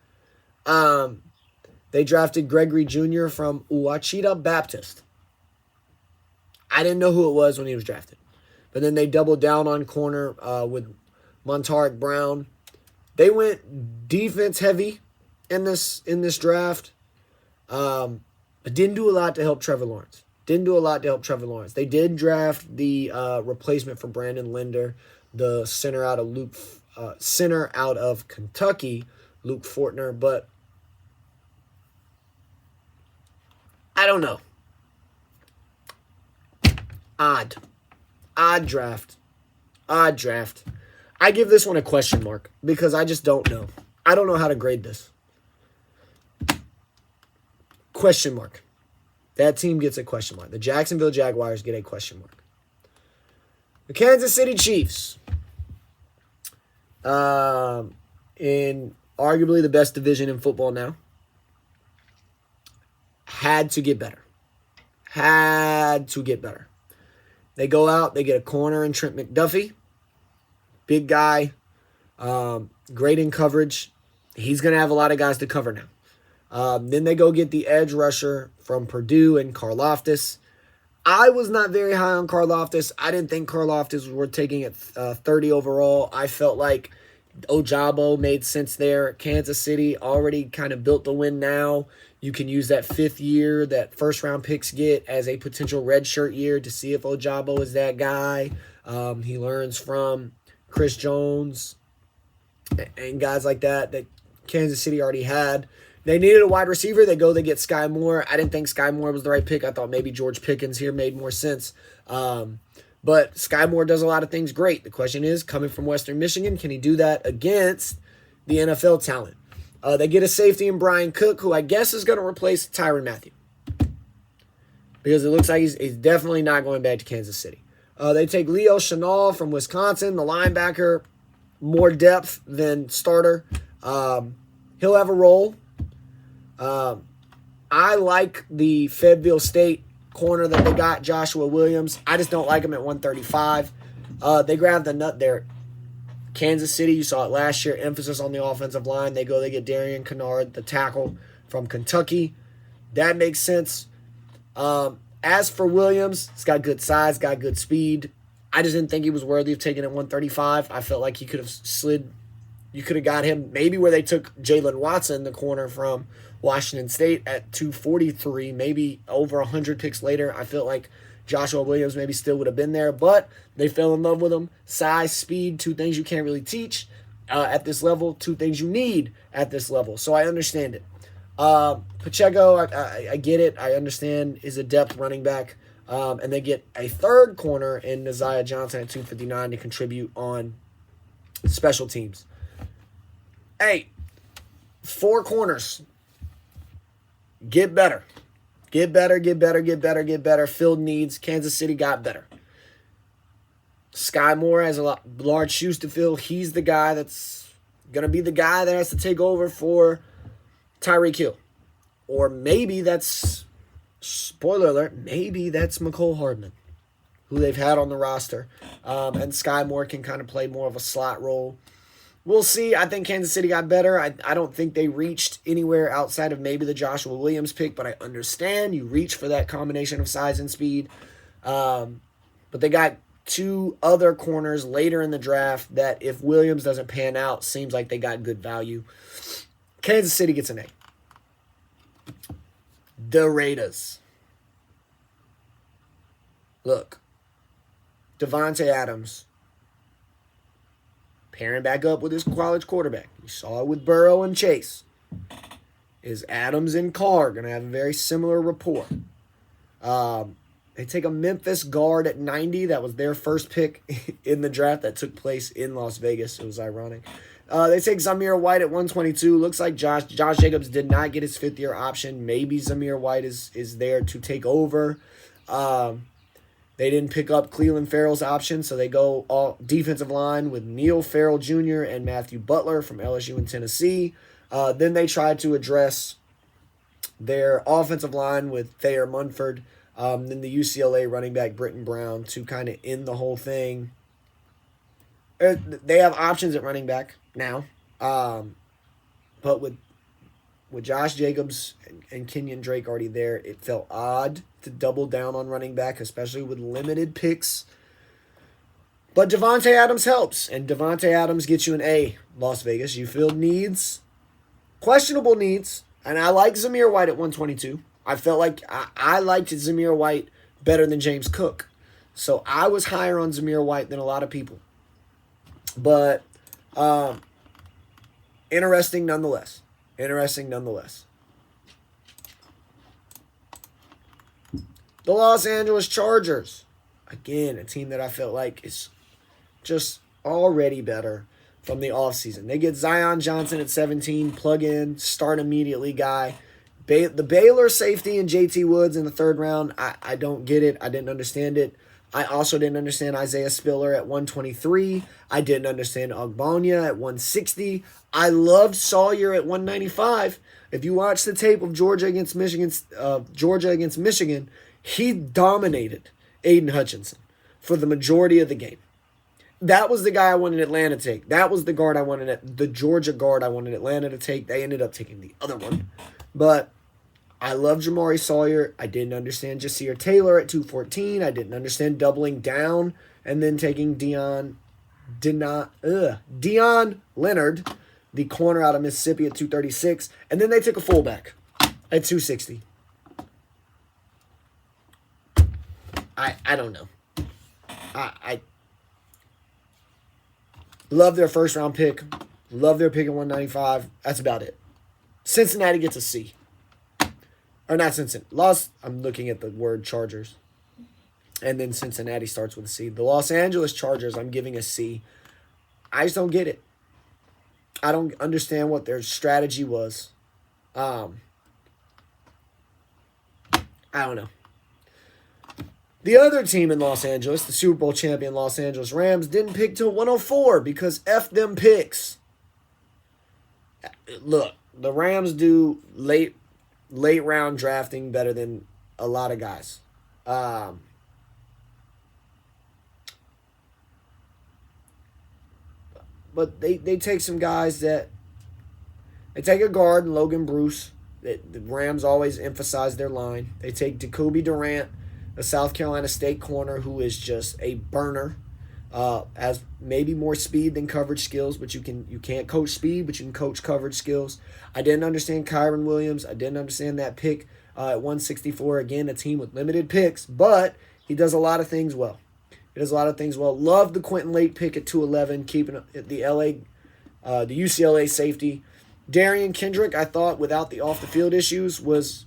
They drafted Gregory Jr. from Ouachita Baptist. I didn't know who it was when he was drafted. But then they doubled down on corner with Montaric Brown. They went defense heavy in this draft. But didn't do a lot to help Trevor Lawrence. They did draft the replacement for Brandon Linder, the center out of Kentucky, Luke Fortner. But I don't know. Odd draft. I give this one a question mark because I just don't know. I don't know how to grade this. Question mark. That team gets a question mark. The Jacksonville Jaguars get a question mark. The Kansas City Chiefs, in arguably the best division in football now, had to get better. They go out, they get a corner in Trent McDuffie. Big guy, great in coverage. He's going to have a lot of guys to cover now. Then they go get the edge rusher from Purdue and Karlaftis. I was not very high on Karlaftis. I didn't think Karlaftis was worth taking at 30 overall. I felt like Ojabo made sense there. Kansas City already kind of built the win now. You can use that 5th year that first-round picks get as a potential redshirt year to see if Ojabo is that guy. He learns from Chris Jones and guys like that Kansas City already had. They needed a wide receiver. They get Sky Moore. I didn't think Sky Moore was the right pick. I thought maybe George Pickens here made more sense. But Sky Moore does a lot of things great. The question is, coming from Western Michigan, can he do that against the NFL talent? They get a safety in Brian Cook, who I guess is going to replace Tyrann Mathieu. Because it looks like he's definitely not going back to Kansas City. They take Leo Chenal from Wisconsin, the linebacker, more depth than starter. He'll have a role. I like the Fayetteville State corner that they got, Joshua Williams. I just don't like him at 135. They grabbed the nut there. Kansas City, you saw it last year, emphasis on the offensive line. They get Darian Kennard, the tackle from Kentucky. That makes sense. As for Williams, he's got good size, got good speed. I just didn't think he was worthy of taking it at 135. I felt like he could have slid. You could have got him maybe where they took Jalen Watson, the corner from Washington State, at 243, maybe over 100 picks later. I felt like Joshua Williams maybe still would have been there, but they fell in love with him. Size, speed, 2 things you can't really teach at this level, 2 things you need at this level. So I understand it. Pacheco, I get it. I understand is a depth running back. And they get a third corner in Naziah Johnson at 259 to contribute on special teams. Hey, 4 corners. get better. Get better, get better, get better, get better. Filled needs. Kansas City got better. Sky Moore has large shoes to fill. He's the guy that's going to be the guy that has to take over for Tyreek Hill. Or maybe that's, spoiler alert, maybe that's McCole Hardman, who they've had on the roster. And Sky Moore can kind of play more of a slot role. We'll see. I think Kansas City got better. I don't think they reached anywhere outside of maybe the Joshua Williams pick, but I understand you reach for that combination of size and speed. But they got two other corners later in the draft that if Williams doesn't pan out, seems like they got good value. Kansas City gets an A. The Raiders. Look, Davante Adams pairing back up with his college quarterback. You saw it with Burrow and Chase. Is Adams and Carr going to have a very similar rapport? They take a Memphis guard at 90. That was their first pick in the draft that took place in Las Vegas. It was ironic. They take Zamir White at 122. Looks like Josh Jacobs did not get his fifth-year option. Maybe Zamir White is there to take over. They didn't pick up Cleveland Farrell's option, so they go all defensive line with Neil Farrell Jr. and Matthew Butler from LSU and Tennessee. Then they tried to address their offensive line with Thayer Munford. Then the UCLA running back Britton Brown to kind of end the whole thing. They have options at running back now. But with Josh Jacobs and Kenyon Drake already there, it felt odd to double down on running back, especially with limited picks. But Davante Adams helps, and Davante Adams gets you an A, Las Vegas. You filled needs, questionable needs, and I like Zamir White at 122. I felt like I liked Zamir White better than James Cook. So I was higher on Zamir White than a lot of people. But interesting nonetheless. Interesting nonetheless. The Los Angeles Chargers. Again, a team that I felt like is just already better from the offseason. They get Zion Johnson at 17, plug in, start immediately guy. The Baylor safety and JT Woods in the third round, I don't get it. I didn't understand it. I also didn't understand Isaiah Spiller at 123. I didn't understand Ogbonya at 160. I loved Sawyer at 195. If you watch the tape of Georgia against Michigan, he dominated Aiden Hutchinson for the majority of the game. That was the guy I wanted Atlanta to take. That was the guard I wanted, the Georgia guard I wanted Atlanta to take. They ended up taking the other one. But I love Jamari Sawyer. I didn't understand Jasir Taylor at 214. I didn't understand doubling down and then taking Dion Leonard, the corner out of Mississippi at 236. And then they took a fullback at 260. I don't know. I love their first round pick. Love their pick at 195. That's about it. Cincinnati gets a C. Or not Cincinnati. I'm looking at the word Chargers. And then Cincinnati starts with a C. The Los Angeles Chargers, I'm giving a C. I just don't get it. I don't understand what their strategy was. I don't know. The other team in Los Angeles, the Super Bowl champion Los Angeles Rams, didn't pick till 104 because F them picks. Look, the Rams do late round drafting better than a lot of guys. But they take some guys that... They take a guard, Logan Bruce. The Rams always emphasize their line. They take Jacoby Durant, a South Carolina State corner who is just a burner. Has maybe more speed than coverage skills, but you can't coach speed, but you can coach coverage skills. I didn't understand Kyron Williams. I didn't understand that pick at 164. Again, a team with limited picks, but he does a lot of things well. Love the Quentin Lake pick at 211, keeping the UCLA safety. Darian Kendrick, I thought, without the off the field issues, was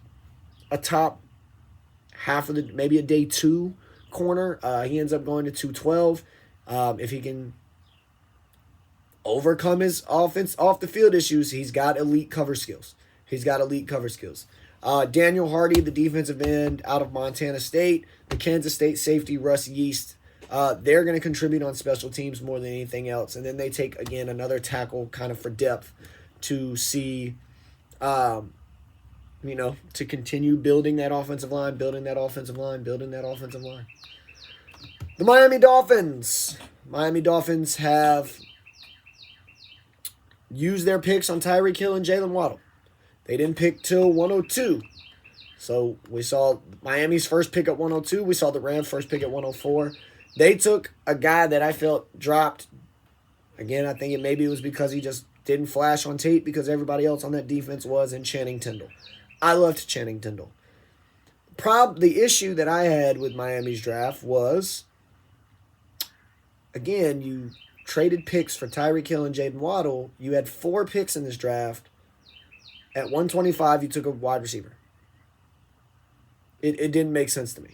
a top half of maybe a day 2 corner. He ends up going to 212. If he can overcome his offense off the field issues, he's got elite cover skills. Daniel Hardy, the defensive end out of Montana State. The Kansas State safety, Russ Yeast. They're going to contribute on special teams more than anything else. And then they take, again, another tackle kind of for depth to see, to continue building that offensive line, building that offensive line, building that offensive line. The Miami Dolphins. Miami Dolphins have used their picks on Tyreek Hill and Jalen Waddle. They didn't pick till 102. So we saw Miami's first pick at 102. We saw the Rams' first pick at 104. They took a guy that I felt dropped. Again, I think maybe it was because he just didn't flash on tape because everybody else on that defense was in Channing Tindall. I loved Channing Tindall. The issue that I had with Miami's draft was, again, you traded picks for Tyreek Hill and Jaden Waddle. You had 4 picks in this draft. At 125, you took a wide receiver. It didn't make sense to me.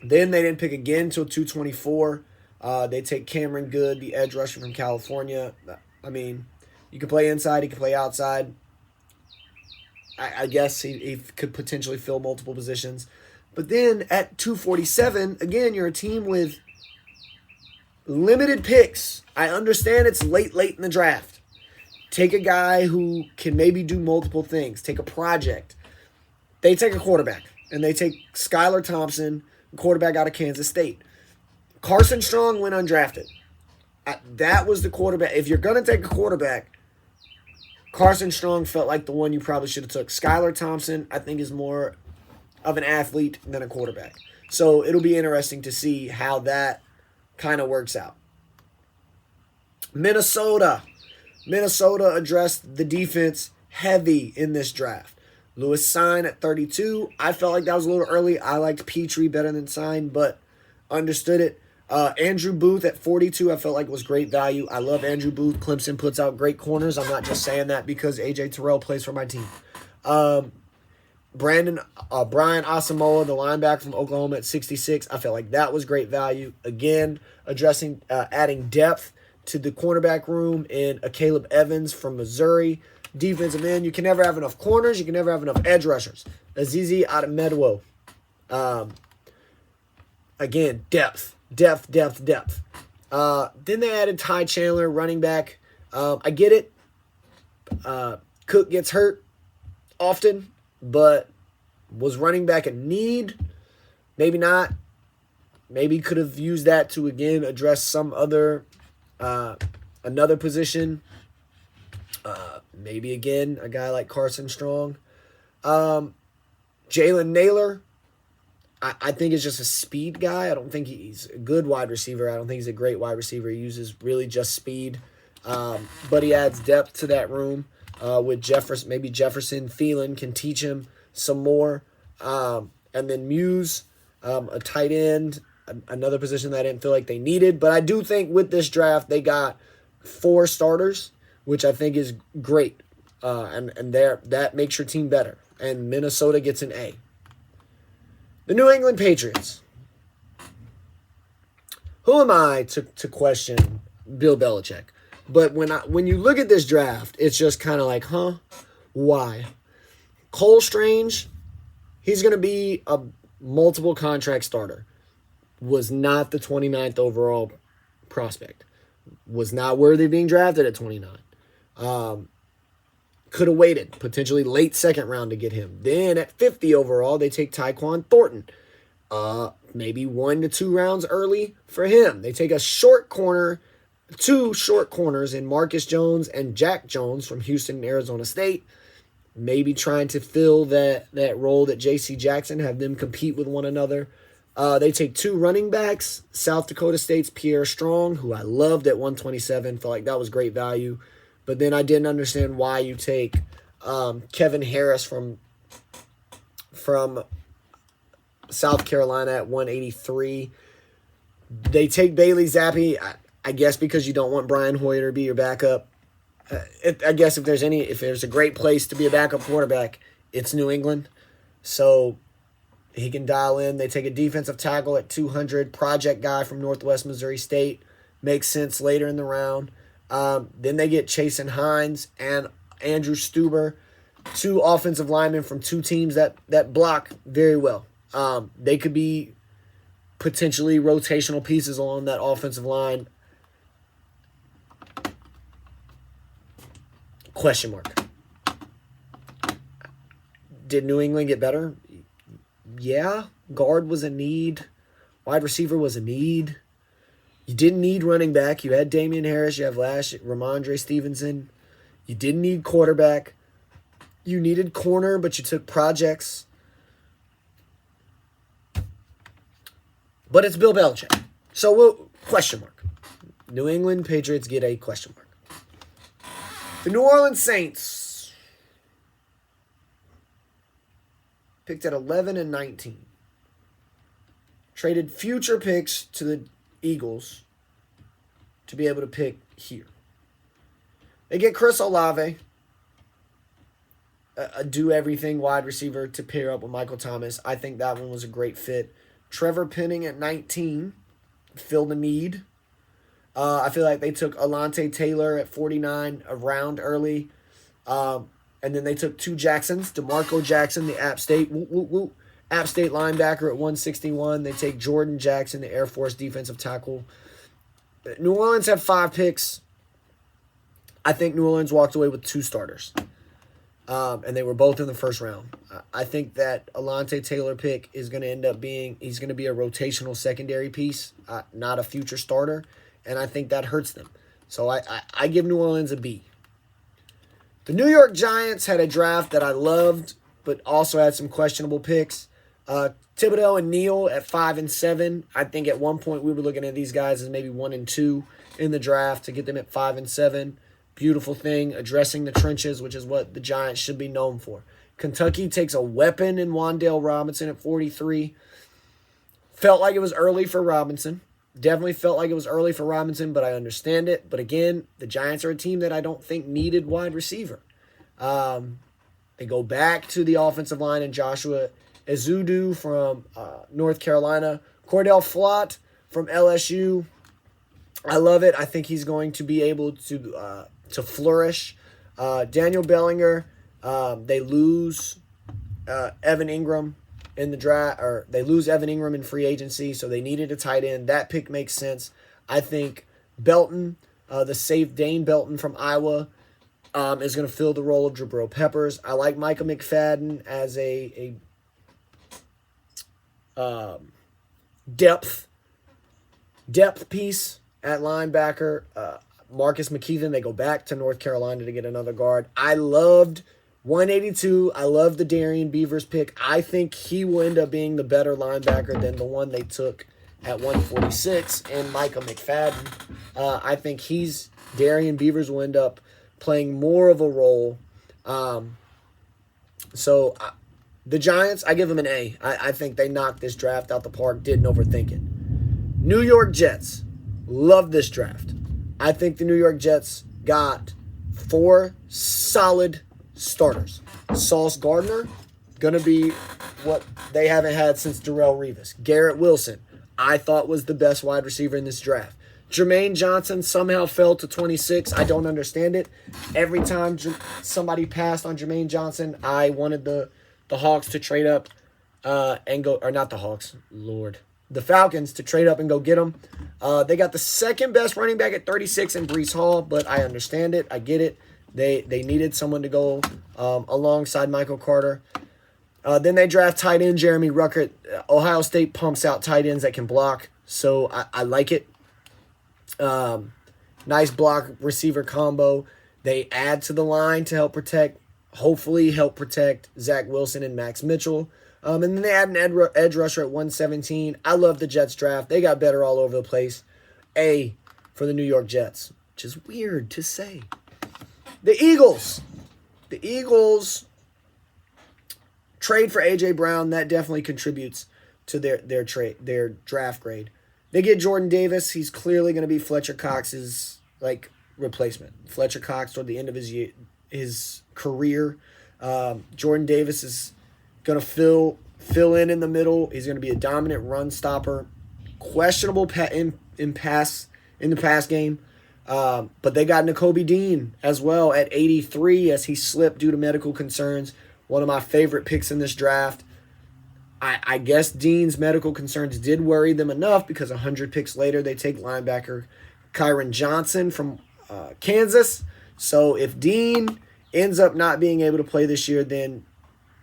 Then they didn't pick again until 224. They take Cameron Good, the edge rusher from California. I mean, you can play inside, he can play outside. I guess he could potentially fill multiple positions. But then at 247, again, you're a team with limited picks. I understand it's late in the draft. Take a guy who can maybe do multiple things. Take a project. They take a quarterback, and they take Skylar Thompson, quarterback out of Kansas State. Carson Strong went undrafted. That was the quarterback. If you're going to take a quarterback, Carson Strong felt like the one you probably should have took. Skylar Thompson, I think, is more of an athlete than a quarterback. So it'll be interesting to see how that kind of works out. Minnesota addressed the defense heavy in this draft. Lewis Sign at 32. I felt like that was a little early. I liked Petrie better than Sign, but understood it. Andrew Booth at 42, I felt like was great value. I love Andrew Booth. Clemson puts out great corners. I'm not just saying that because A.J. Terrell plays for my team. Brian Asamoah, the linebacker from Oklahoma at 66. I felt like that was great value. Again, adding depth to the cornerback room in a Caleb Evans from Missouri. Defensive end, you can never have enough corners. You can never have enough edge rushers. Azizi Ademedwo. Again, depth. Then they added Ty Chandler, running back. I get it. Cook gets hurt often, but was running back a need? Maybe not. Maybe could have used that to, again, address some other, another position. Maybe, again, a guy like Carson Strong. Jalen Naylor, I think is just a speed guy. I don't think he's a good wide receiver. I don't think he's a great wide receiver. He uses really just speed. But he adds depth to that room with Jefferson. Maybe Jefferson Thielen can teach him some more. And then Muse, a tight end, another position that I didn't feel like they needed. But I do think with this draft they got 4 starters, which I think is great. And that makes your team better. And Minnesota gets an A. The New England Patriots. Who am I to question Bill Belichick? But when you look at this draft, it's just kind of like, why? Cole Strange, he's going to be a multiple contract starter. Was not the 29th overall prospect. Was not worthy of being drafted at 29. Could have waited, potentially late second round to get him. Then at 50 overall, they take Tyquan Thornton. Maybe 1 to 2 rounds early for him. They take 2 short corners in Marcus Jones and Jack Jones from Houston and Arizona State. Maybe trying to fill that role that J.C. Jackson, have them compete with one another. They take 2 running backs. South Dakota State's Pierre Strong, who I loved at 127. Felt like that was great value. But then I didn't understand why you take Kevin Harris from South Carolina at 183. They take Bailey Zappi, I guess because you don't want Brian Hoyer to be your backup. I guess if there's a great place to be a backup quarterback, it's New England. So he can dial in. They take a defensive tackle at 200, project guy from Northwest Missouri State. Makes sense later in the round. Then they get Chasen Hines and Andrew Stuber. two offensive linemen from two teams that block very well. They could be potentially rotational pieces along that offensive line. Question mark. Did New England get better? Yeah. Guard was a need. Wide receiver was a need. You didn't need running back. You had Damian Harris. You have Ramondre Stevenson. You didn't need quarterback. You needed corner, but you took projects. But it's Bill Belichick. So, question mark. New England Patriots get a question mark. The New Orleans Saints picked at 11 and 19. Traded future picks to the Eagles to be able to pick here. They get Chris Olave, a do-everything wide receiver to pair up with Michael Thomas. I think that one was a great fit. Trevor Penning at 19 filled a need. I feel like they took Alontae Taylor at 49 a round early. And then they took two Jacksons, DeMarco Jackson, the App State linebacker at 161. They take Jordan Jackson, the Air Force defensive tackle. New Orleans had 5 picks. I think New Orleans walked away with 2 starters. And they were both in the first round. I think that Alontae Taylor pick is going to end up he's going to be a rotational secondary piece, not a future starter. And I think that hurts them. So I give New Orleans a B. The New York Giants had a draft that I loved, but also had some questionable picks. Thibodeau and Neal at 5 and 7. I think at one point we were looking at these guys as maybe 1 and 2 in the draft. To get them at 5 and 7. Beautiful thing, addressing the trenches, which is what the Giants should be known for. Kentucky takes a weapon in Wan'Dale Robinson at 43. Felt like it was early for Robinson. Definitely felt like it was early for Robinson, but I understand it. But again, the Giants are a team that I don't think needed wide receiver. They go back to the offensive line and Joshua Ezeudu from North Carolina. Cordell Flott from LSU. I love it. I think he's going to be able to flourish. Daniel Bellinger, they lose Evan Ingram in the draft, or they lose Evan Ingram in free agency, so they needed a tight end. That pick makes sense. I think Belton, the safe Dane Belton from Iowa, is going to fill the role of Jabril Peppers. I like Micah McFadden as a depth piece at linebacker. Marcus McKeithen, they go back to North Carolina to get another guard. I loved 182. I love the Darian Beavers pick. I think he will end up being the better linebacker than the one they took at 146 and Micah McFadden. I think Darian Beavers will end up playing more of a role. So the Giants, I give them an A. I think they knocked this draft out the park, didn't overthink it. New York Jets, love this draft. I think the New York Jets got 4 solid starters. Sauce Gardner, going to be what they haven't had since Darrelle Revis. Garrett Wilson, I thought was the best wide receiver in this draft. Jermaine Johnson somehow fell to 26. I don't understand it. Every time somebody passed on Jermaine Johnson, I wanted the Hawks to trade up and go, or not the Hawks, Lord. The Falcons to trade up and go get him. They got the second best running back at 36 in Breece Hall, but I understand it. I get it. They needed someone to go alongside Michael Carter. Then they draft tight end Jeremy Ruckert. Ohio State pumps out tight ends that can block, so I like it. Nice block receiver combo. They add to the line to hopefully help protect Zach Wilson and Max Mitchell. And then they add an edge rusher at 117. I love the Jets draft. They got better all over the place. A for the New York Jets, which is weird to say. The Eagles. The Eagles trade for A.J. Brown. That definitely contributes to their draft grade. They get Jordan Davis. He's clearly going to be Fletcher Cox's replacement. Fletcher Cox toward the end of his career. Jordan Davis is going to fill in the middle. He's going to be a dominant run stopper. Questionable in the pass game. But they got Nakobe Dean as well at 83 as he slipped due to medical concerns. One of my favorite picks in this draft. I guess Dean's medical concerns did worry them enough because 100 picks later they take linebacker Kyron Johnson from Kansas. So if Dean ends up not being able to play this year, then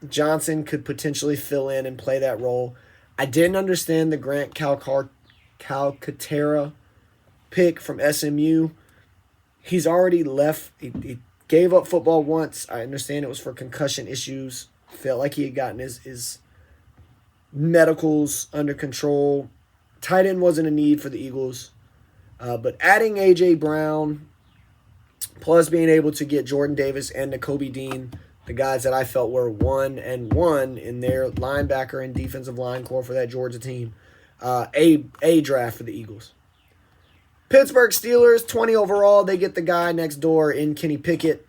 Johnson could potentially fill in and play that role. I didn't understand the Grant Calcaterra pick from SMU. He's already left. He gave up football once. I understand it was for concussion issues. Felt like he had gotten his medicals under control. Tight end wasn't a need for the Eagles. But adding A.J. Brown, plus being able to get Jordan Davis and Nakobe Dean, the guys that I felt were 1-1 in their linebacker and defensive line core for that Georgia team, a draft for the Eagles. Pittsburgh Steelers, 20 overall. They get the guy next door in Kenny Pickett.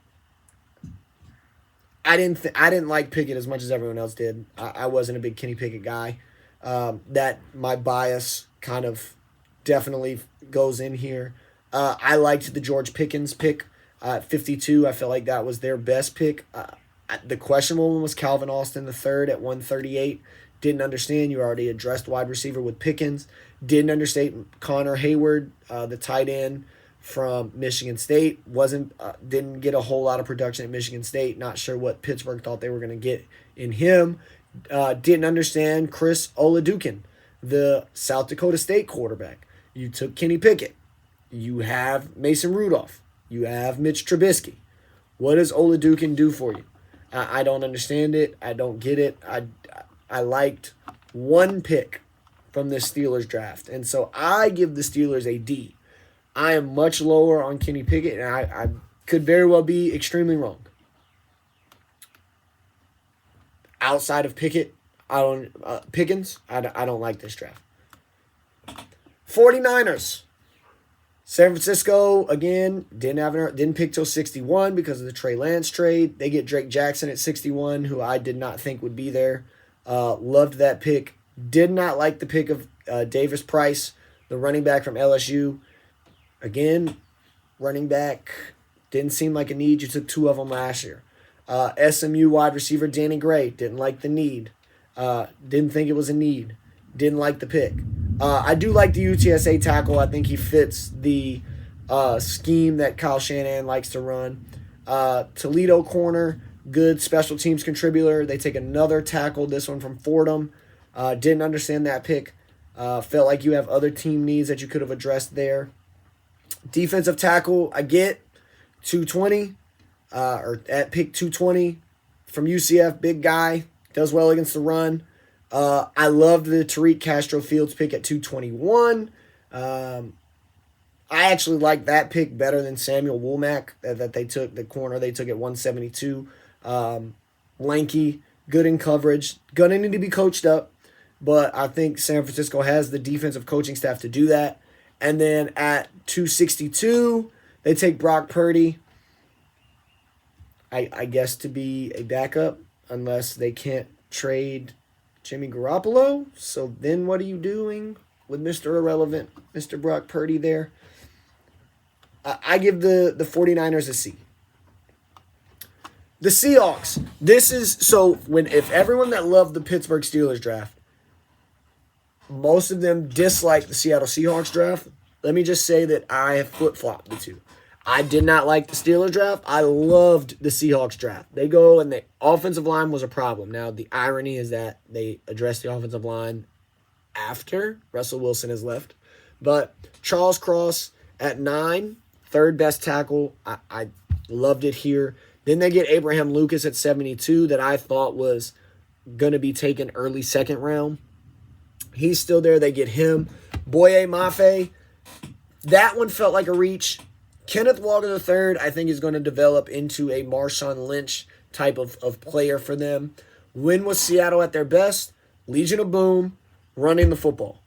I didn't like Pickett as much as everyone else did. I wasn't a big Kenny Pickett guy. That my bias kind of definitely goes in here. I liked the George Pickens pick at 52. I felt like that was their best pick. The questionable one was Calvin Austin III at 138. Didn't understand. You already addressed wide receiver with Pickens. Didn't understand Connor Hayward, the tight end from Michigan State. Didn't get a whole lot of production at Michigan State. Not sure what Pittsburgh thought they were going to get in him. Didn't understand Chris Oladukin, the South Dakota State quarterback. You took Kenny Pickett. You have Mason Rudolph. You have Mitch Trubisky. What does Oladukin do for you? I don't understand it. I don't get it. I liked one pick from the Steelers draft, and so I give the Steelers a D. I am much lower on Kenny Pickett, and I could very well be extremely wrong. Outside of Pickett, Pickens, I don't like this draft. 49ers. San Francisco, again, didn't pick till 61 because of the Trey Lance trade. They get Drake Jackson at 61, who I did not think would be there. Loved that pick. Did not like the pick of Davis Price, the running back from LSU. Again, running back didn't seem like a need. You took two of them last year. SMU wide receiver Danny Gray, didn't like the need. Didn't think it was a need. Didn't like the pick. I do like the UTSA tackle. I think he fits the scheme that Kyle Shanahan likes to run. Toledo corner, good special teams contributor. They take another tackle, this one from Fordham. Didn't understand that pick. Felt like you have other team needs that you could have addressed there. Defensive tackle, I get 220, or at pick 220 from UCF, big guy, does well against the run. I loved the Tariq Castro Fields pick at 221. I actually like that pick better than Samuel Womack that they took, the corner they took at 172. Lanky, good in coverage, gonna need to be coached up, but I think San Francisco has the defensive coaching staff to do that. And then at 262, they take Brock Purdy, I guess to be a backup, unless they can't trade Jimmy Garoppolo. So then what are you doing with Mr. Irrelevant, Mr. Brock Purdy there? I give the 49ers a C. The Seahawks. This is, so if everyone that loved the Pittsburgh Steelers draft, most of them dislike the Seattle Seahawks draft, let me just say that I have flip-flopped the two. I did not like the Steelers draft. I loved the Seahawks draft. They go and the offensive line was a problem. Now, the irony is that they addressed the offensive line after Russell Wilson has left. But Charles Cross at 9, third best tackle. I loved it here. Then they get Abraham Lucas at 72 that I thought was going to be taken early second round. He's still there. They get him. Boye Mafe. That one felt like a reach. Kenneth Walker III, I think, is going to develop into a Marshawn Lynch type of player for them. When was Seattle at their best? Legion of Boom, running the football.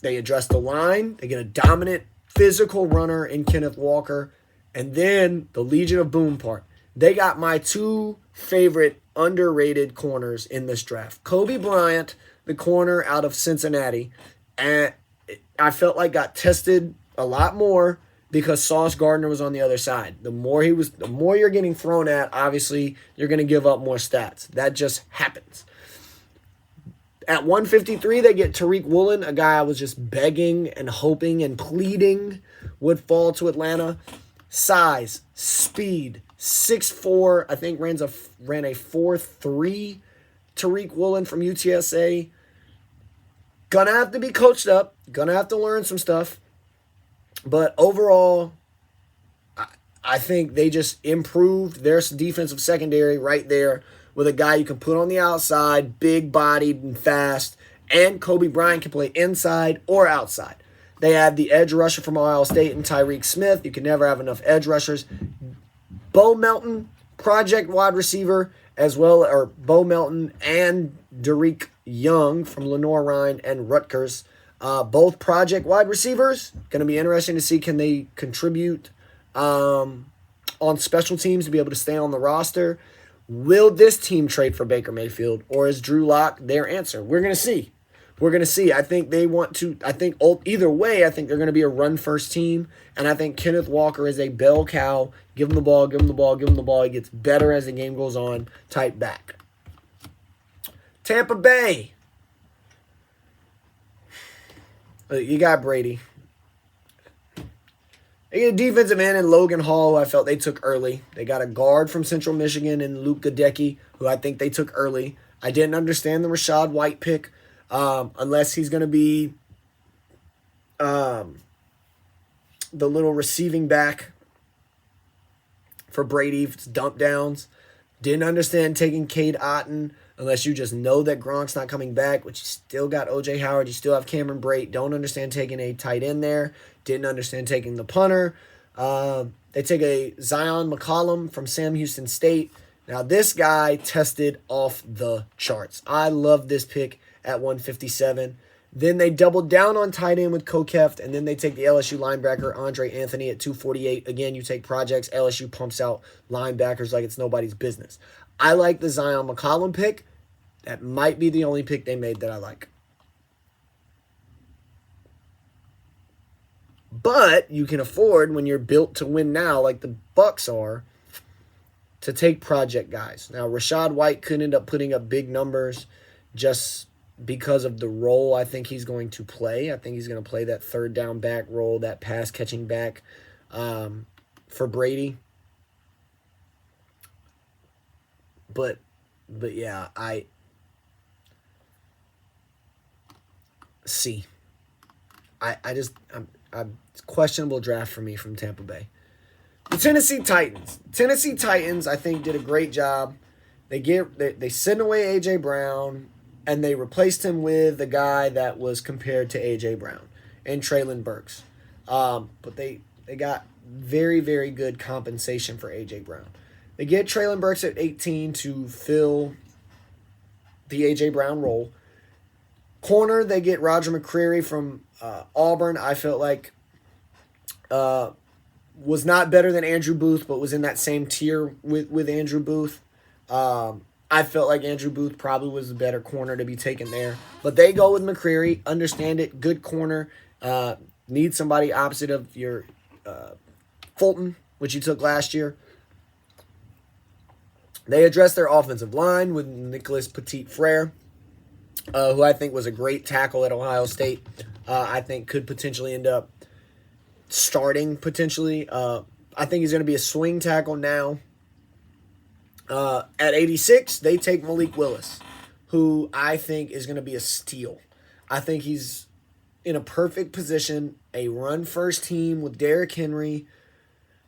They address the line. They get a dominant physical runner in Kenneth Walker. And then the Legion of Boom part. They got my two favorite underrated corners in this draft. Kobe Bryant, the corner out of Cincinnati, and I felt like got tested a lot more because Sauce Gardner was on the other side. The more you're getting thrown at, obviously you're going to give up more stats. That just happens. At 153, they get Tariq Woolen, a guy I was just begging and hoping and pleading would fall to Atlanta. Size, speed, 6'4", I think ran a 4.3. Tariq Woolen from UTSA. Gonna have to be coached up. Gonna have to learn some stuff. But overall, I think they just improved their defensive secondary right there with a guy you can put on the outside, big-bodied and fast, and Kobe Bryant can play inside or outside. They had the edge rusher from Ohio State and Tyreek Smith. You can never have enough edge rushers. Bo Melton, project wide receiver, or Bo Melton and Derek Young from Lenore Ryan and Rutgers. Both project wide receivers. Going to be interesting to see can they contribute on special teams to be able to stay on the roster. Will this team trade for Baker Mayfield, or is Drew Lock their answer? We're going to see. We're going to see. I think they want to. I think either way, I think they're going to be a run-first team, and I think Kenneth Walker is a bell cow. Give him the ball, give him the ball, give him the ball. He gets better as the game goes on type back. Tampa Bay. You got Brady. They get a defensive end in Logan Hall, who I felt they took early. They got a guard from Central Michigan in Luke Gadecki, who I think they took early. I didn't understand the Rachaad White pick, unless he's going to be the little receiving back for Brady, if it's dump downs. Didn't understand taking Cade Otton, unless you just know that Gronk's not coming back, which you still got O.J. Howard. You still have Cameron Brate. Don't understand taking a tight end there. Didn't understand taking the punter. They take a Zion McCollum from Sam Houston State. Now, this guy tested off the charts. I love this pick at 157. Then they doubled down on tight end with Kokeft, and then they take the LSU linebacker Andre Anthony at 248. Again, you take projects. LSU pumps out linebackers like it's nobody's business. I like the Zion McCollum pick. That might be the only pick they made that I like. But you can afford, when you're built to win now, like the Bucks are, to take project guys. Now, Rachaad White could end up putting up big numbers just because of the role I think he's going to play. I think he's going to play that third down back role, that pass catching back for Brady. But yeah, see. It's questionable draft for me from Tampa Bay. The Tennessee Titans. Tennessee Titans, I think, did a great job. They sent away A.J. Brown, and they replaced him with the guy that was compared to A.J. Brown and Treylon Burks. But they got very, very good compensation for A.J. Brown. They get Treylon Burks at 18 to fill the A.J. Brown role. Corner, they get Roger McCreary from Auburn. I felt like was not better than Andrew Booth, but was in that same tier with Andrew Booth. I felt like Andrew Booth probably was the better corner to be taken there. But they go with McCreary. Understand it. Good corner. Need somebody opposite of your Fulton, which you took last year. They addressed their offensive line with Nicholas Petit-Frere, who I think was a great tackle at Ohio State. I think could potentially end up starting potentially. I think he's going to be a swing tackle now. At 86, they take Malik Willis, who I think is going to be a steal. I think he's in a perfect position, a run-first team with Derrick Henry.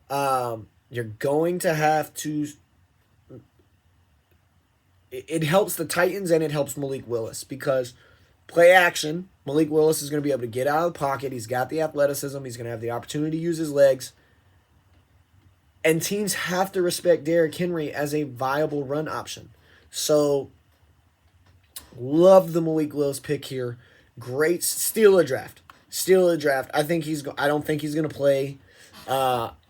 You're going to have to... It helps the Titans and it helps Malik Willis because play action, Malik Willis is going to be able to get out of the pocket. He's got the athleticism. He's going to have the opportunity to use his legs. And teams have to respect Derrick Henry as a viable run option. So, love the Malik Willis pick here. Great. Steal a draft. I don't think he's going to play.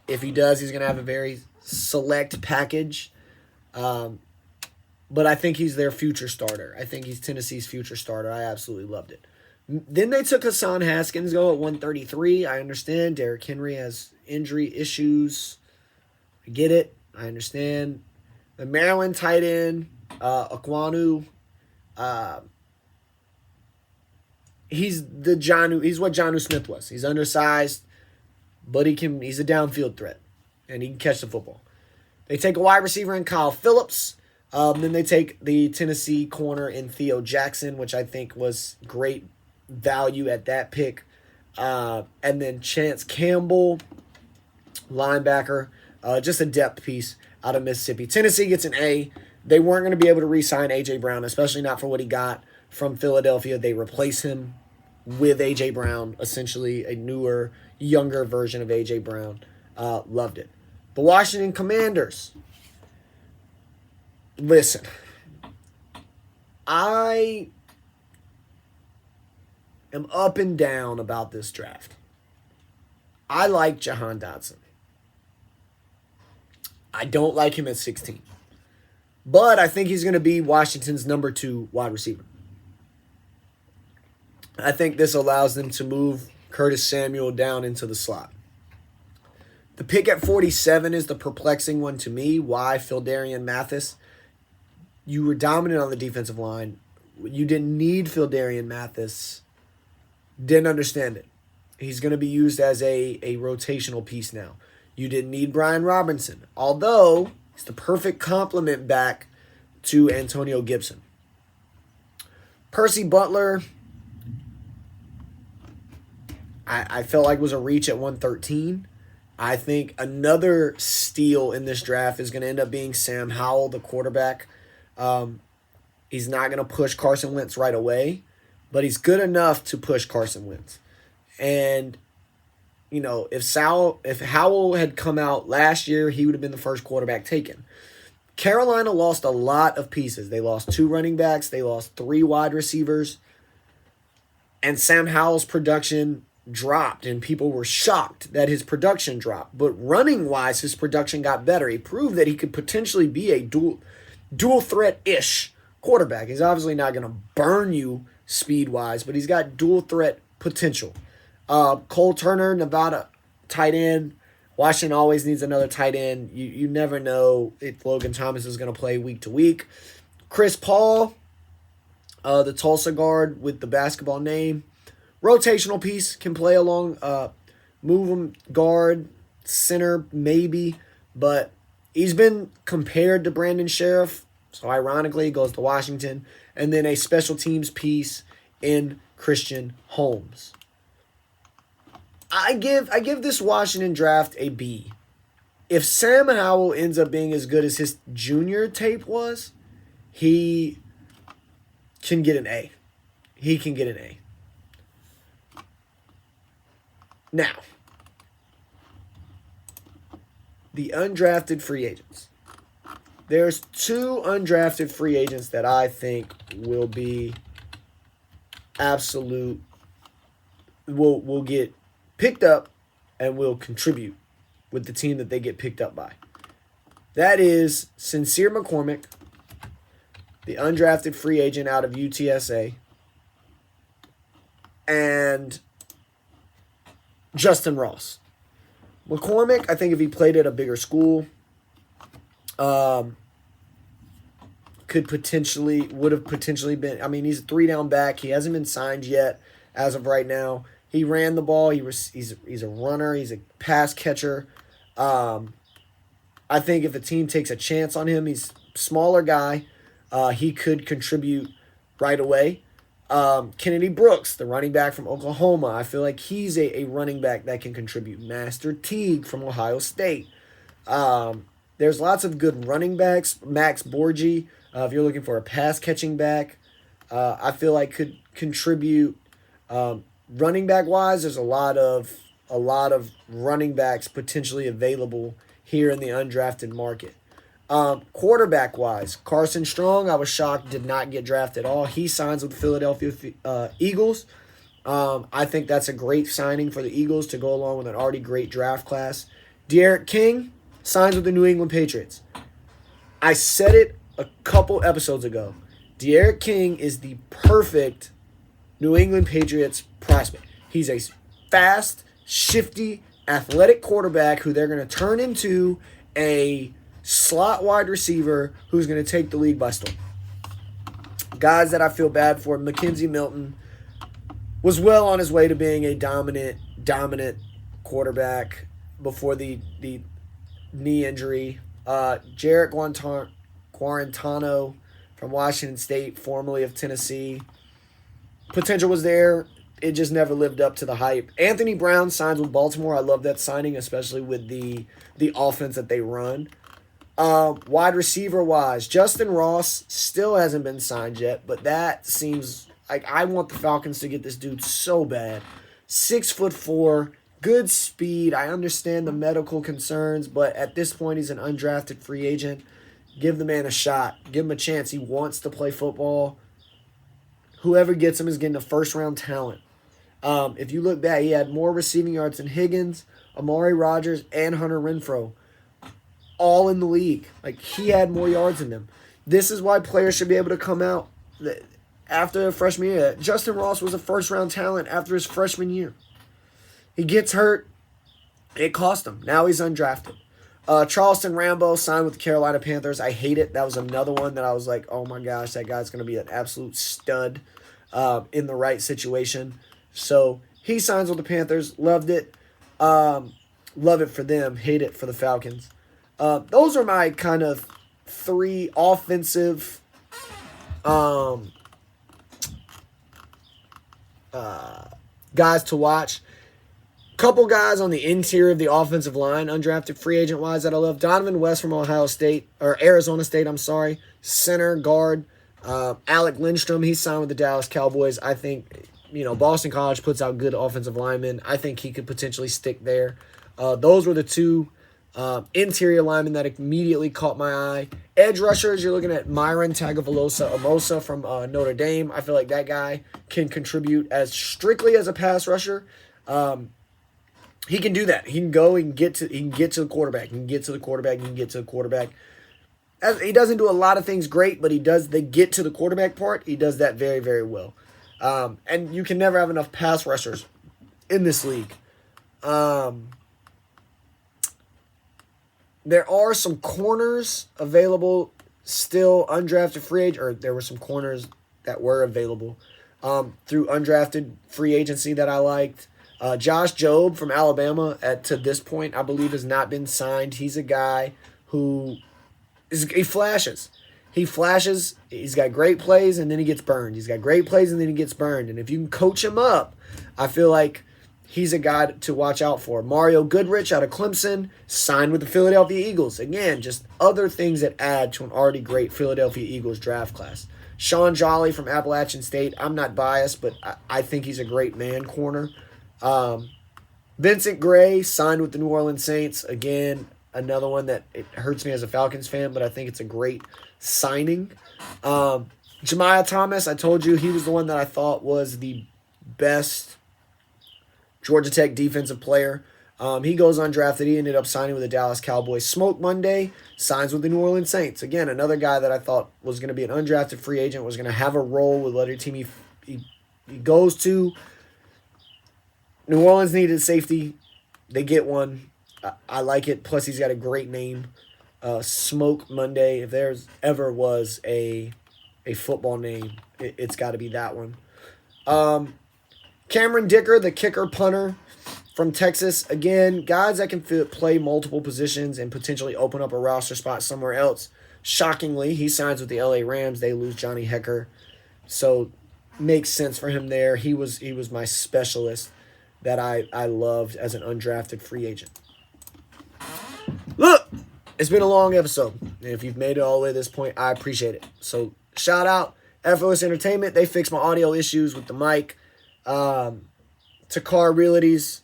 If he does, he's going to have a very select package. But I think he's their future starter. I think he's Tennessee's future starter. I absolutely loved it. Then they took Hassan Haskins, go at 133. I understand Derrick Henry has injury issues. I get it. I understand. The Maryland tight end, Aquanu, he's what Jonnu Smith was. He's undersized, but he's a downfield threat, and he can catch the football. They take a wide receiver in Kyle Phillips. Then they take the Tennessee corner in Theo Jackson, which I think was great value at that pick. And then Chance Campbell, linebacker, just a depth piece out of Mississippi. Tennessee gets an A. They weren't going to be able to re-sign A.J. Brown, especially not for what he got from Philadelphia. They replace him with A.J. Brown, essentially a newer, younger version of A.J. Brown. Loved it. The Washington Commanders. Listen, I am up and down about this draft. I like Jahan Dotson. I don't like him at 16. But I think he's going to be Washington's number 2 wide receiver. I think this allows them to move Curtis Samuel down into the slot. The pick at 47 is the perplexing one to me. Why Phildarian Mathis? You were dominant on the defensive line. You didn't need Phildarian Mathis. Didn't understand it. He's going to be used as a rotational piece now. You didn't need Brian Robinson, although he's the perfect complement back to Antonio Gibson. Percy Butler, I felt like was a reach at 113. I think another steal in this draft is going to end up being Sam Howell, the quarterback. He's not going to push Carson Wentz right away, but he's good enough to push Carson Wentz. And, you know, if Howell had come out last year, he would have been the first quarterback taken. Carolina lost a lot of pieces. They lost 2 running backs. They lost 3 wide receivers. And Sam Howell's production dropped, and people were shocked that his production dropped. But running-wise, his production got better. He proved that he could potentially be a dual threat-ish quarterback. He's obviously not going to burn you speed-wise, but he's got dual threat potential. Cole Turner, Nevada tight end. Washington always needs another tight end. You never know if Logan Thomas is going to play week to week. Chris Paul, the Tulsa guard with the basketball name. Rotational piece, can play along, move him guard, center maybe, but he's been compared to Brandon Sheriff, so ironically he goes to Washington. And then a special teams piece in Christian Holmes. I give this Washington draft a B. If Sam Howell ends up being as good as his junior tape was, he can get an A. He can get an A. Now, the undrafted free agents. There's 2 undrafted free agents that I think will be will get picked up and will contribute with the team that they get picked up by. That is Sincere McCormick, the undrafted free agent out of UTSA, and Justin Ross. McCormick, I think if he played at a bigger school, would have potentially been. I mean, he's a 3-down back. He hasn't been signed yet as of right now. He ran the ball. He's a runner. He's a pass catcher. I think if a team takes a chance on him, he's a smaller guy. He could contribute right away. Kennedy Brooks, the running back from Oklahoma. I feel like he's a running back that can contribute. Master Teague from Ohio State. There's lots of good running backs. Max Borgi, if you're looking for a pass-catching back, I feel like could contribute. Running back-wise, there's a lot of running backs potentially available here in the undrafted market. Quarterback-wise, Carson Strong, I was shocked, did not get drafted at all. He signs with the Philadelphia Eagles. I think that's a great signing for the Eagles to go along with an already great draft class. De'Aaron King signs with the New England Patriots. I said it a couple episodes ago. De'Aaron King is the perfect New England Patriots prospect. He's a fast, shifty, athletic quarterback who they're going to turn into a slot wide receiver who's going to take the league by storm. Guys that I feel bad for, Mackenzie Milton was well on his way to being a dominant quarterback before the knee injury. Jarrett Guarantano from Washington State, formerly of Tennessee. Potential was there. It just never lived up to the hype. Anthony Brown signs with Baltimore. I love that signing, especially with the offense that they run. Wide receiver-wise, Justin Ross still hasn't been signed yet, but that seems like I want the Falcons to get this dude so bad. 6'4", good speed. I understand the medical concerns, but at this point, he's an undrafted free agent. Give the man a shot. Give him a chance. He wants to play football. Whoever gets him is getting a first-round talent. If you look back, he had more receiving yards than Higgins, Amari Rodgers, and Hunter Renfrow, all in the league. Like, he had more yards than them. This is why players should be able to come out after a freshman year. Justin Ross was a first-round talent after his freshman year. He gets hurt. It cost him. Now he's undrafted. Charleston Rambo signed with the Carolina Panthers. I hate it. That was another one that I was like, oh my gosh, that guy's going to be an absolute stud in the right situation. So he signs with the Panthers. Loved it. Love it for them. Hate it for the Falcons. Those are my kind of three offensive guys to watch. Couple guys on the interior of the offensive line, undrafted free agent wise, that I love. Donovan West from Arizona State, center guard. Alec Lindstrom, he signed with the Dallas Cowboys. I think, Boston College puts out good offensive linemen. I think he could potentially stick there. Those were the two interior linemen that immediately caught my eye. Edge rushers, you're looking at Myron Tagovailoa-Amosa from Notre Dame. I feel like that guy can contribute as strictly as a pass rusher. He can do that. He can go and get to the quarterback. He can get to the quarterback. He doesn't do a lot of things great, but he does the get to the quarterback part. He does that very, very well. And you can never have enough pass rushers in this league. There are some corners available still, undrafted free agent, or there were some corners that were available through undrafted free agency that I liked. Josh Jobe from Alabama, to this point, I believe has not been signed. He's a guy who he flashes. He's got great plays, and then he gets burned. He's got great plays, and then he gets burned. And if you can coach him up, I feel like he's a guy to watch out for. Mario Goodrich out of Clemson, signed with the Philadelphia Eagles. Again, just other things that add to an already great Philadelphia Eagles draft class. Sean Jolly from Appalachian State. I'm not biased, but I think he's a great man corner. Vincent Gray signed with the New Orleans Saints. Again, another one that it hurts me as a Falcons fan, but I think it's a great signing. Jemiah Thomas, I told you he was the one that I thought was the best Georgia Tech defensive player. He goes undrafted. He ended up signing with the Dallas Cowboys. Smoke Monday signs with the New Orleans Saints. Again, another guy that I thought was going to be an undrafted free agent, was going to have a role with whatever team he goes to. New Orleans needed safety. They get one. I like it. Plus, he's got a great name. Smoke Monday. If there's ever was a football name, it's got to be that one. Cameron Dicker, the kicker punter from Texas. Again, guys that can play multiple positions and potentially open up a roster spot somewhere else. Shockingly, he signs with the LA Rams. They lose Johnny Hecker. So, makes sense for him there. He was my specialist that I loved as an undrafted free agent. Look, it's been a long episode. And if you've made it all the way to this point, I appreciate it. So, shout out Effortless Entertainment. They fixed my audio issues with the mic. Takar Realties,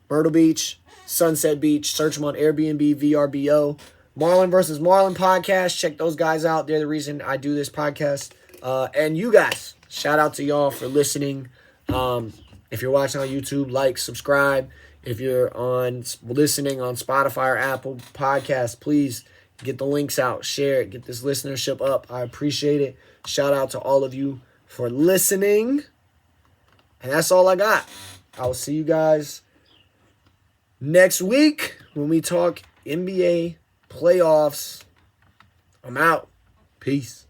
Myrtle Beach, Sunset Beach. Search them on Airbnb, VRBO. Marlin versus Marlin podcast. Check those guys out. They're the reason I do this podcast. And you guys, shout out to y'all for listening. If you're watching on YouTube, like, subscribe. If you're listening on Spotify or Apple Podcasts, please get the links out, share it, get this listenership up. I appreciate it. Shout out to all of you for listening. And that's all I got. I will see you guys next week when we talk NBA playoffs. I'm out. Peace.